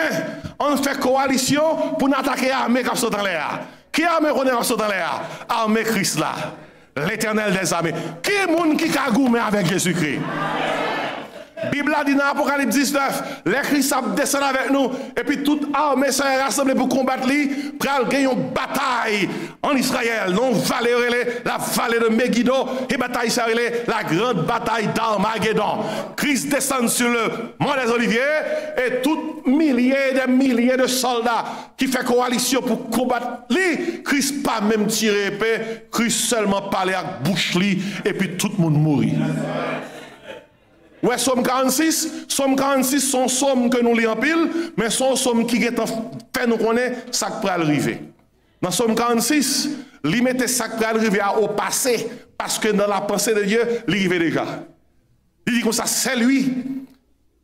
Speaker 1: on fait coalition pour attaquer l'armée qui saute dans l'air. Qui armée qu'on est saute dans l'air? Armée Christ là, l'éternel des armées. Qui est le monde qui a goumé avec Jésus-Christ? La Bible a dit dans Apocalypse 19, les Christ descendent avec nous, et puis toute armée s'est rassemblée pour combattre lui, pour gagner une bataille en Israël, non vallée, la vallée de Megiddo, et bataille ça la grande bataille d'Armageddon. Christ descend sur le mont des Oliviers, et tout milliers et des milliers de soldats qui font coalition pour combattre lui. Christ pas même tiré épée, Christ seulement parler avec bouche lui, et puis tout le monde mourit. Ouais, Somme 46 sont sommes que nous lisons en pile, mais sont sommes qui fait nous connaître ça qui peut arriver. Dans Somme 46, il mettait ça qui peut arriver au passé, parce que dans la pensée de Dieu, il arrivait déjà. Il dit comme ça, c'est lui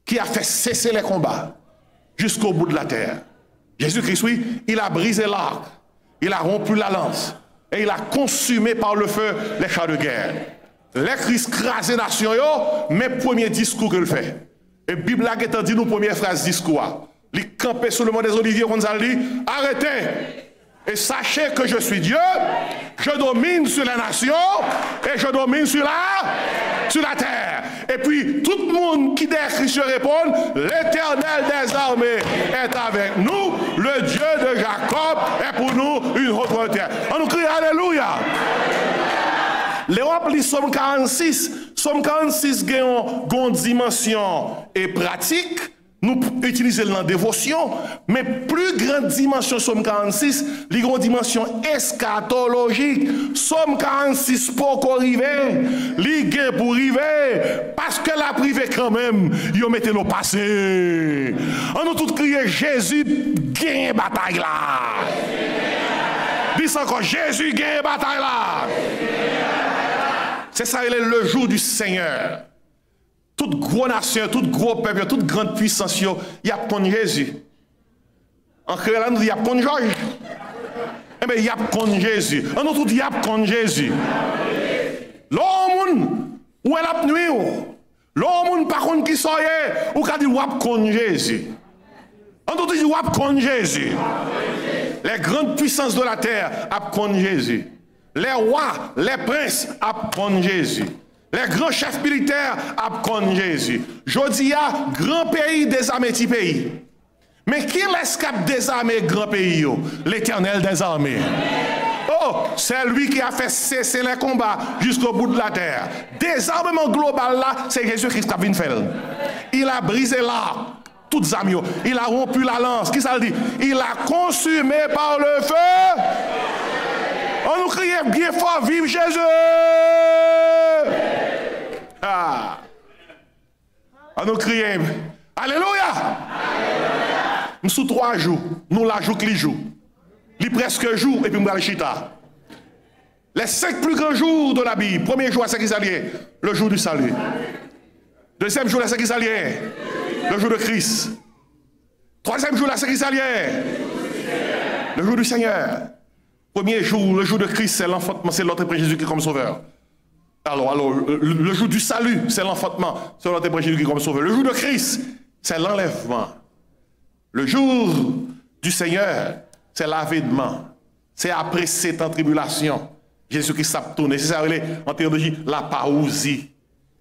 Speaker 1: qui a fait cesser les combats jusqu'au bout de la terre. Jésus-Christ, oui, il a brisé l'arc, il a rompu la lance, et il a consumé par le feu les chars de guerre. Les Christ crasé nation, mais premier discours qu'il fait. Et la Bible a dit nous première phrase discours. Il campait sur le mont des Oliviers, on a dit arrêtez et sachez que je suis Dieu, je domine sur les nations et je domine sur la terre. Et puis tout le monde qui derrière Christ répond, l'Éternel des armées est avec nous, le Dieu de Jacob est pour nous une autre terre. On nous crie alléluia. L'Europe lit Somme 46. Somme 46 a une dimension et pratique. Nous utilisons la dévotion. Mais plus grande dimension Somme 46, il y a une dimension eschatologique. Somme 46 pour arriver. Il y a pour arriver. Parce que la privée quand même, ils mettent le passé. On nous tous crier Jésus gagne bataille là. Dis encore Jésus gagne bataille là. C'est ça, le jour du Seigneur. Toute grosse nation, toute gros peuple, toute grande puissance, il y a pour Jésus. En créant, il y a pour Georges. Eh bien, il y a pour Jésus. En nous, il y a pour Jésus. L'homme, où est la nuit? L'homme pas contre qui soyez, ou qu'a dit wap contre Jésus. On tout dit wap contre Jésus. Les grandes puissances de la terre ap contre Jésus. Les rois, les princes ap contre Jésus. Les grands chefs militaires ap contre Jésus. Jodia, grand pays désarmé petit pays. Mais qui l'escape désarmer grand pays? L'Éternel des armées. Oh, c'est lui qui a fait cesser les combats jusqu'au bout de la terre. Désarmement global là, c'est Jésus-Christ qui a venu faire. Il a brisé là toutes les armes. Il a rompu la lance. Qui ça dit? Il a consumé par le feu. On nous crie bien fort, vive Jésus! Ah. On nous crie, Alléluia! Nous sous 3 jours, nous la joue que les jours. Les presque jours et puis nous allons chita. Les 5 plus grands jours de la Bible. Premier jour, c'est qui s'allie? Le jour du salut. Deuxième jour, c'est qui s'allie? Le jour de Christ. Troisième jour, c'est qui s'allie? Le jour du Seigneur. Premier jour, le jour de Christ, c'est l'enfantement, c'est l'autre Jésus qui est comme sauveur. Alors, le jour du salut, c'est l'enfantement, c'est l'autre Jésus qui est comme sauveur. Le jour de Christ, c'est l'enlèvement. Le jour du Seigneur, c'est l'avènement. C'est après cette tribulation. Jésus-Christ s'est tourné. C'est ça, en théologie, la parousie.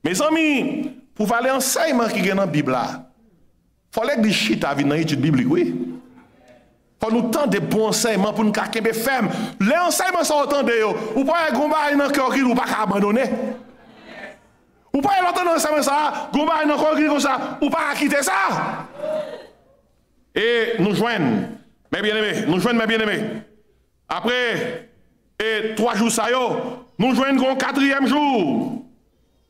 Speaker 1: Mes amis, pour aller enseignement qui est dans la Bible, il fallait que des chita viennent dans l'étude biblique, oui. Il faut nous tendre des bons enseignements pour nous faire ferme. Les enseignements sont entendus. Ou pas un combat dans le cœur qui nous pas abandonner. Ou pas l'entendre enseignement ça, combat dans le cœur comme ça, ou pas quitter ça. Et nous joignons, mes bien-aimés, Après, 3 jours ça nous joignons le 4e jour.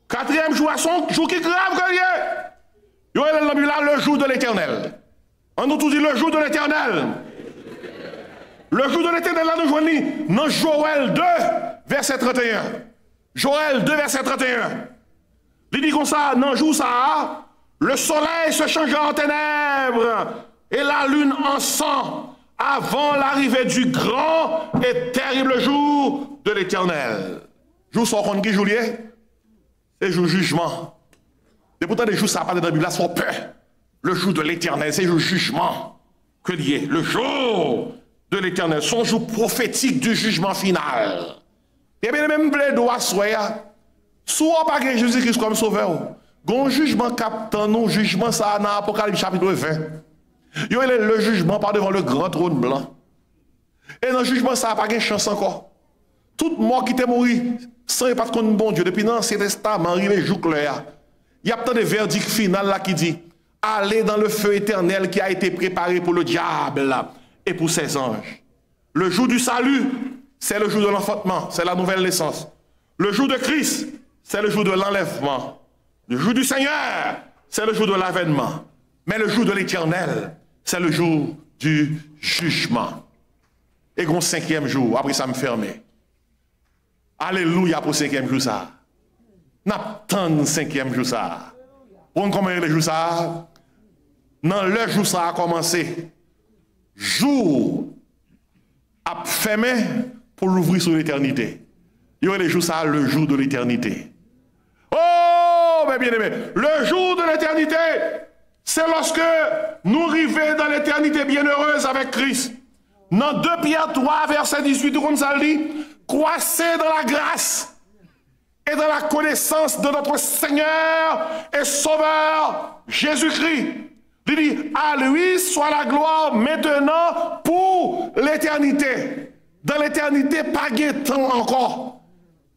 Speaker 1: 4e jour à son jour qui grave que il y a le jour de l'Éternel. On nous tout dit le jour de l'Éternel. Le jour de l'Éternel, là, nous joignons dans Joël 2, verset 31. Joël 2, verset 31. Il dit comme ça, dans le jour ça, le soleil se changera en ténèbres et la lune en sang avant l'arrivée du grand et terrible jour de l'Éternel. Jour sans compte qui Julien? C'est le jour jugement. Et pourtant, les jours ça pas dans la Bible, là, sont peur. Le jour de l'Éternel, c'est le jugement que lié. Le jour de l'Éternel, son jour prophétique du jugement final. Et bien, même plaido à soi, soit pas que Jésus-Christ comme sauveur, gon jugement captant nous, jugement ça dans Apocalypse chapitre 20. Il y a le jugement par devant le grand trône blanc. Et dans le jugement ça pas de chance encore. Tout mort qui t'est mort sans pas de bon Dieu depuis l'Ancien Testament, arrivé jour clair. Il y a peut-être des verdicts final là qui dit allez dans le feu éternel qui a été préparé pour le diable et pour ses anges. Le jour du salut, c'est le jour de l'enfantement, c'est la nouvelle naissance. Le jour de Christ, c'est le jour de l'enlèvement. Le jour du Seigneur, c'est le jour de l'avènement. Mais le jour de l'Éternel, c'est le jour du jugement. Et le 5e jour, après ça me fermait. Alléluia pour le 5e jour ça. N'attend le 5e jour ça. Pour combien de jours ça? Non, le jour ça a commencé. Jour à fermer pour l'ouvrir sur l'éternité. Il y a les jours ça, le jour de l'éternité. Oh, mes bien-aimés, le jour de l'éternité, c'est lorsque nous arrivons dans l'éternité bienheureuse avec Christ. Dans 2 Pierre 3, verset 18, comme ça dit, croissez dans la grâce et dans la connaissance de notre Seigneur et Sauveur Jésus-Christ. Il dit, à lui soit la gloire maintenant pour l'éternité. Dans l'éternité, pas de temps encore.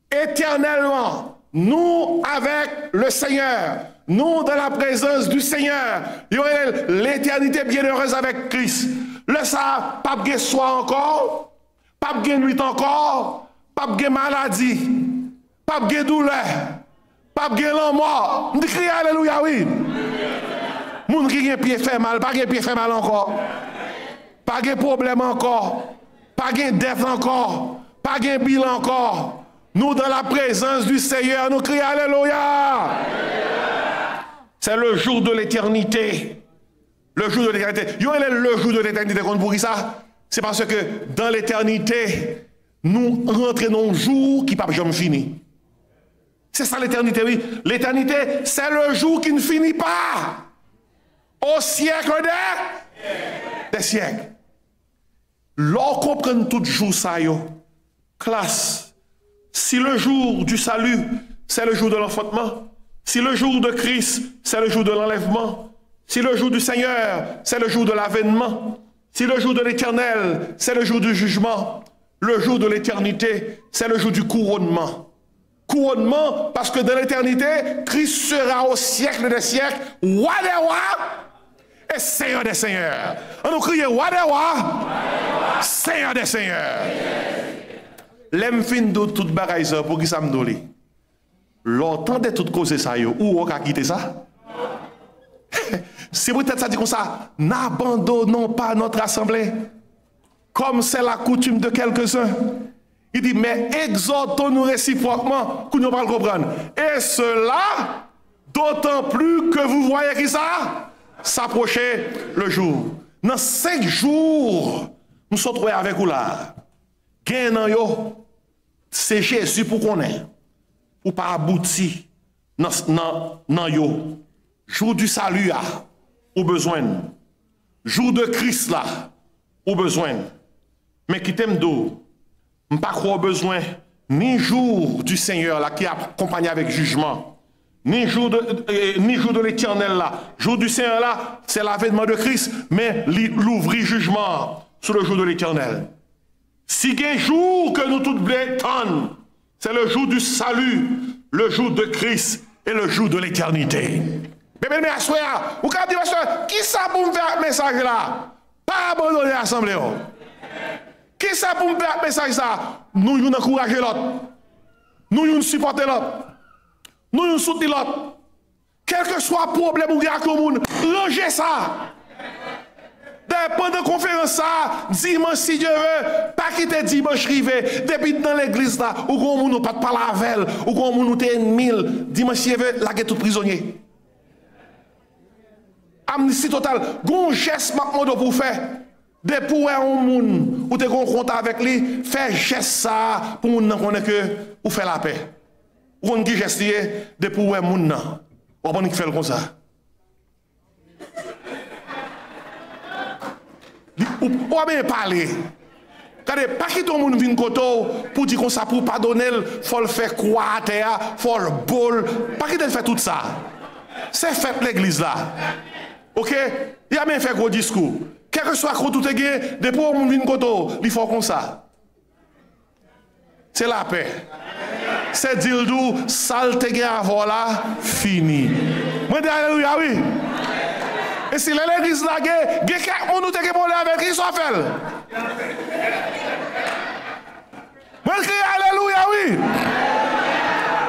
Speaker 1: Éternellement, nous avec le Seigneur, nous dans la présence du Seigneur, il y aurait l'éternité bienheureuse avec Christ. Le ça, pas de soir encore, pas de nuit encore, pas de maladie, pas de douleur, pas de mort. On dit crier alléluia, oui. Moun qui a pied fait mal, pas de pied fait mal encore. Pas de problème encore. Pas de dette encore. Pas de bilan encore. Nous, dans la présence du Seigneur, nous crions alléluia. C'est le jour de l'éternité. Le jour de l'éternité. Le jour de l'éternité, pour qui ça? C'est parce que dans l'éternité, nous rentrons dans un jour qui n'est pas jamais fini. C'est ça l'éternité, oui. L'éternité, c'est le jour qui ne finit pas. Au siècle des siècles. L'on comprend tout jour ça, yo. Classe. Si le jour du salut, c'est le jour de l'enfantement. Si le jour de Christ, c'est le jour de l'enlèvement. Si le jour du Seigneur, c'est le jour de l'avènement. Si le jour de l'éternel, c'est le jour du jugement. Le jour de l'éternité, c'est le jour du couronnement. Couronnement, parce que dans l'éternité, Christ sera au siècle des siècles, roi des rois et Seigneur des seigneurs. On nous crie roi des rois, Seigneur des seigneurs. L'aime fin de toute bagaille pour qui ça me donne. L'entend de toute cause ça yo, ou on a quitté ça? C'est peut-être ça dit comme ça, n'abandonnons pas notre assemblée, comme c'est la coutume de quelques-uns. Il dit, mais exhortons-nous réciproquement, qu'on ne pas le comprendre. Et cela, d'autant plus que vous voyez qui ça? S'approcher le jour. Dans 5 jours, nous sommes trouvés avec vous là. C'est Jésus pour qu'on ait. Pour pas aboutir dans yo. Jour du salut là, au besoin. Jour de Christ là, au besoin. Mais qui t'aime d'eau, pas trop besoin ni jour du Seigneur là qui est accompagné avec jugement, ni jour de l'éternel là. Jour du Seigneur là, c'est l'avènement de Christ, mais l'ouvrir jugement sur le jour de l'éternel. Si il y a un jour que nous tous attendons, c'est le jour du salut, le jour de Christ et le jour de l'éternité. Mais assoya, vous avez dit, qui ça pour me faire un message là? Pas abandonner l'assemblée. Qui ça pour me faire un message ça? Nous nous encourager l'autre. Nous nous supporter l'autre. Nous nous soutenir l'autre. Quel que soit le problème ou bien commun, rangez ça. Pendant la conférence, ça, dimanche, si Dieu veut, pas quitter dimanche rivé, depuis dans l'église là, ou qu'on nous pas de parler avec elle, ou qu'on nous t'es ennemi, dimanche, si Dieu veut, la guette tout prisonnier. Amnistie totale, gon geste maintenant pour faire. Depuis un monde ou te confronté avec lui, faire geste ça pour nous connaître que ou faire la paix. Ou on qui geste depuis un monde là. On va faire comme ça. Ou pas bien parler. Regardez, pas qui tout le monde vient koto pour dire comme ça pour pardonner, faut le faire quoi à terre, faut le bol, pas qui fait tout ça. C'est fait l'église là. OK? Il a bien fait gros discours. Quel que soit quoi tout est gay, depuis on monde vient koto, il faut comme ça. C'est la paix. C'est dire d'où saleté gay avant là fini. Moi dis alléluia oui. Et si l'église là gay, quelqu'un nous te parler avec qui soit fait. Moi crie alléluia oui.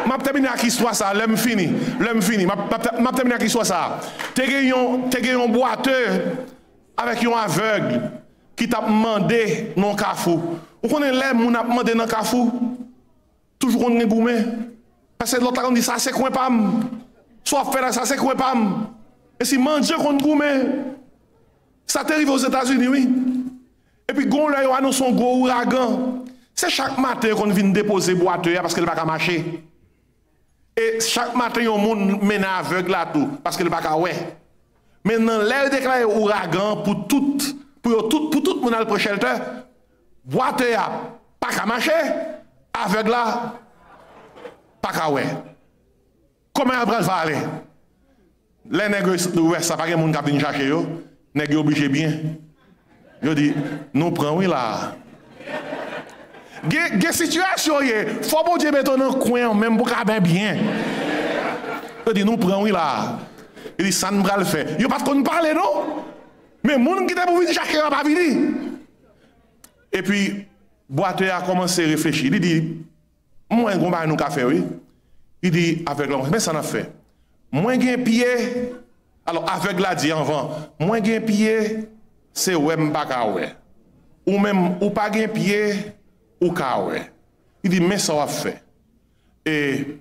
Speaker 1: M'a terminé à qui soit ça, l'aime fini. M'a terminé à qui soit ça. T'es un boiteux avec un aveugle qui t'a demandé non cafou. Vous connaissez l'aime on a demandé non cafou. Toujours on est goumé. Parce que l'autre on dit ça c'est quoi pas. Soit faire ça c'est quoi pas. Et si manger qu'on goumé. Ça t'arrive aux États-Unis oui. Et puis gon là yo annonce un gros ouragan. C'est chaque matin qu'on vient déposer boiteux parce qu'elle va pas marcher. Et chaque matin, on monde mène aveugle là tout, parce que le bac ouais. Maintenant, l'air déclaré ouragan pour tout le monde à le shelter, boiteux pas qu'à marcher, aveugle là, pas qu'à ouais. Comment après va aller? Les nègres de ça pas que monde qui vient chercher yo, nègres obligé bien. Yo dit, nous prenons oui là. Des situations, il faut que Dieu mette dans le coin, même pour qu'il bien. Il dit, nous prenons là. Il dit, ça ne va le faire. Il n'y a pas de parler, non? Mais les gens qui étaient pour venir chercher, pas venir. Et puis, Boiteux a commencé à réfléchir. Il dit, moi, je vais nous faire, oui. Il dit, avec l'homme, mais ça n'a fait. Moi, j'ai un pied. Alors, avec la dit avant, moi, j'ai un pied, c'est ouais, m'baka ouais. Ou même, ou pas un pied. Ou kawe. Il dit, mais ça va faire. Et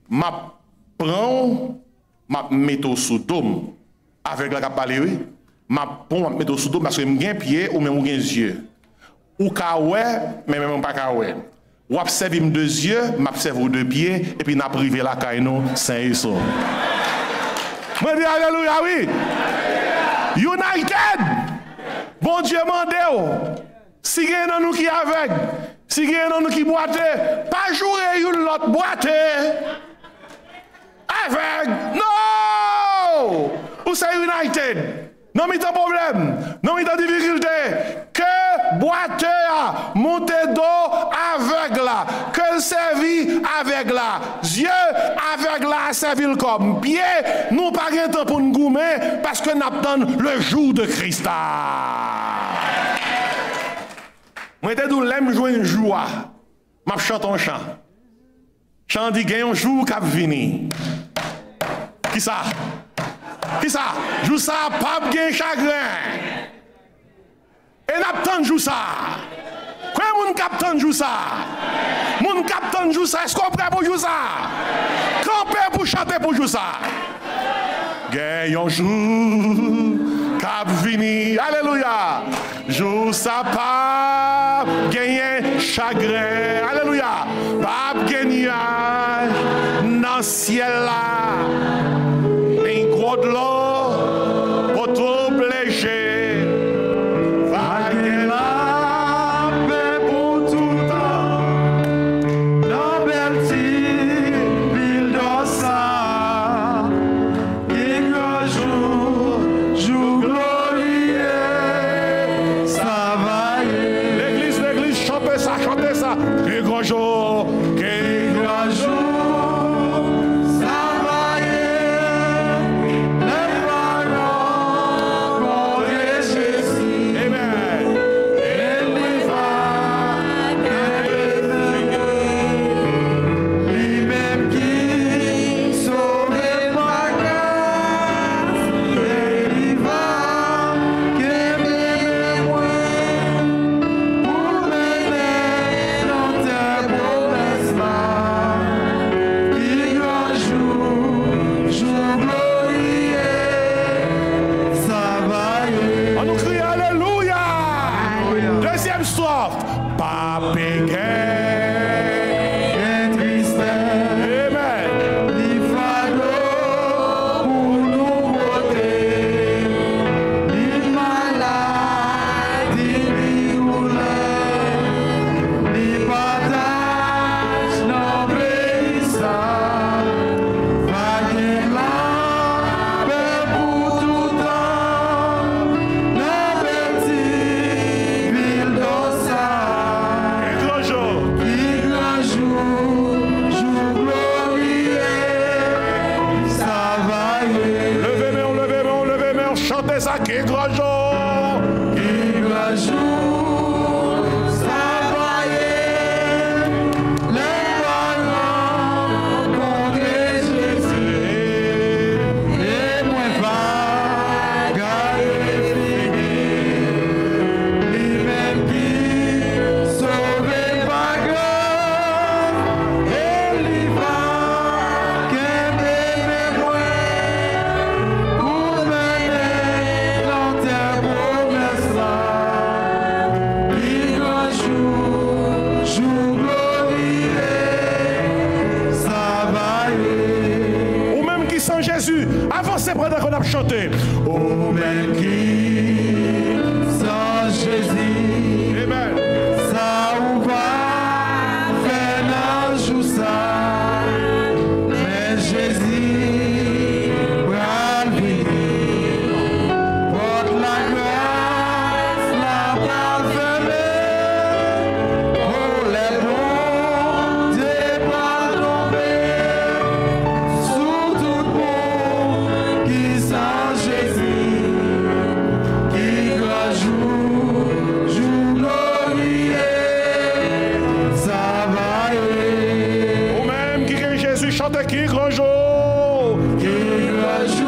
Speaker 1: ma prend, ma mette sous dôme. Avec la capale, oui. Ma prend, ma mette sous dôme parce que j'ai un pied ou même j'ai yeux. Ou kawe, mais même pas kawe. Ou observez mes 2 yeux, m'observe 2 pieds, et puis n'a privé la caille nous, saint et sauf. Moi dis alléluia, oui. United. Bon Dieu mande. Si gen nan nous qui avec, si gen nan nous qui boite, pas jouer une l'autre boite. Avec. Non! Ou c'est United. Non, mais t'as problème. Non, mais t'as difficulté. Que boiteur monte d'eau aveugle là. Que servi aveugle là. Yeux aveugle là servi comme pied. Nous pas de temps pour nous goumer parce que nous attendons le jour de Christ. Moi, t'es d'où l'aime jouer une joie. Je chante un chant. Chant dit qu'il y a un jour qui va venir. Qui ça? Qui ça? Joue ça, pas bien chagrin. Et n'attend joue ça. Quoi mon capitaine joue ça? Mon capitaine joue ça. Est-ce qu'on est prêt pour jouer ça? Camper pour chanter pour jouer ça. Gagne un jour, cap vini. Alléluia. Joue ça, pas gagner chagrin. Alléluia. Pas gagner dans le ciel là. De l'eau, pour tout léger, vague la paix pour tout le temps, dans belle ville d'Ossa, et que jour glorieux, ça va y. L'église, chantez ça, et grand jour, et grand jour.
Speaker 2: Chanter. Oh, même qui sans Jésus, amen. Ça ou pas faire un jour ça, mais Jésus va venir. Porte la grâce, la parfaite, oh les bons, Dieu pas tomber sous tout bon qui sans Jésus, qui grand jour glorieux, ça va y.
Speaker 1: Ou même qui Jésus chante qui grand jour.
Speaker 2: Qui grand jour.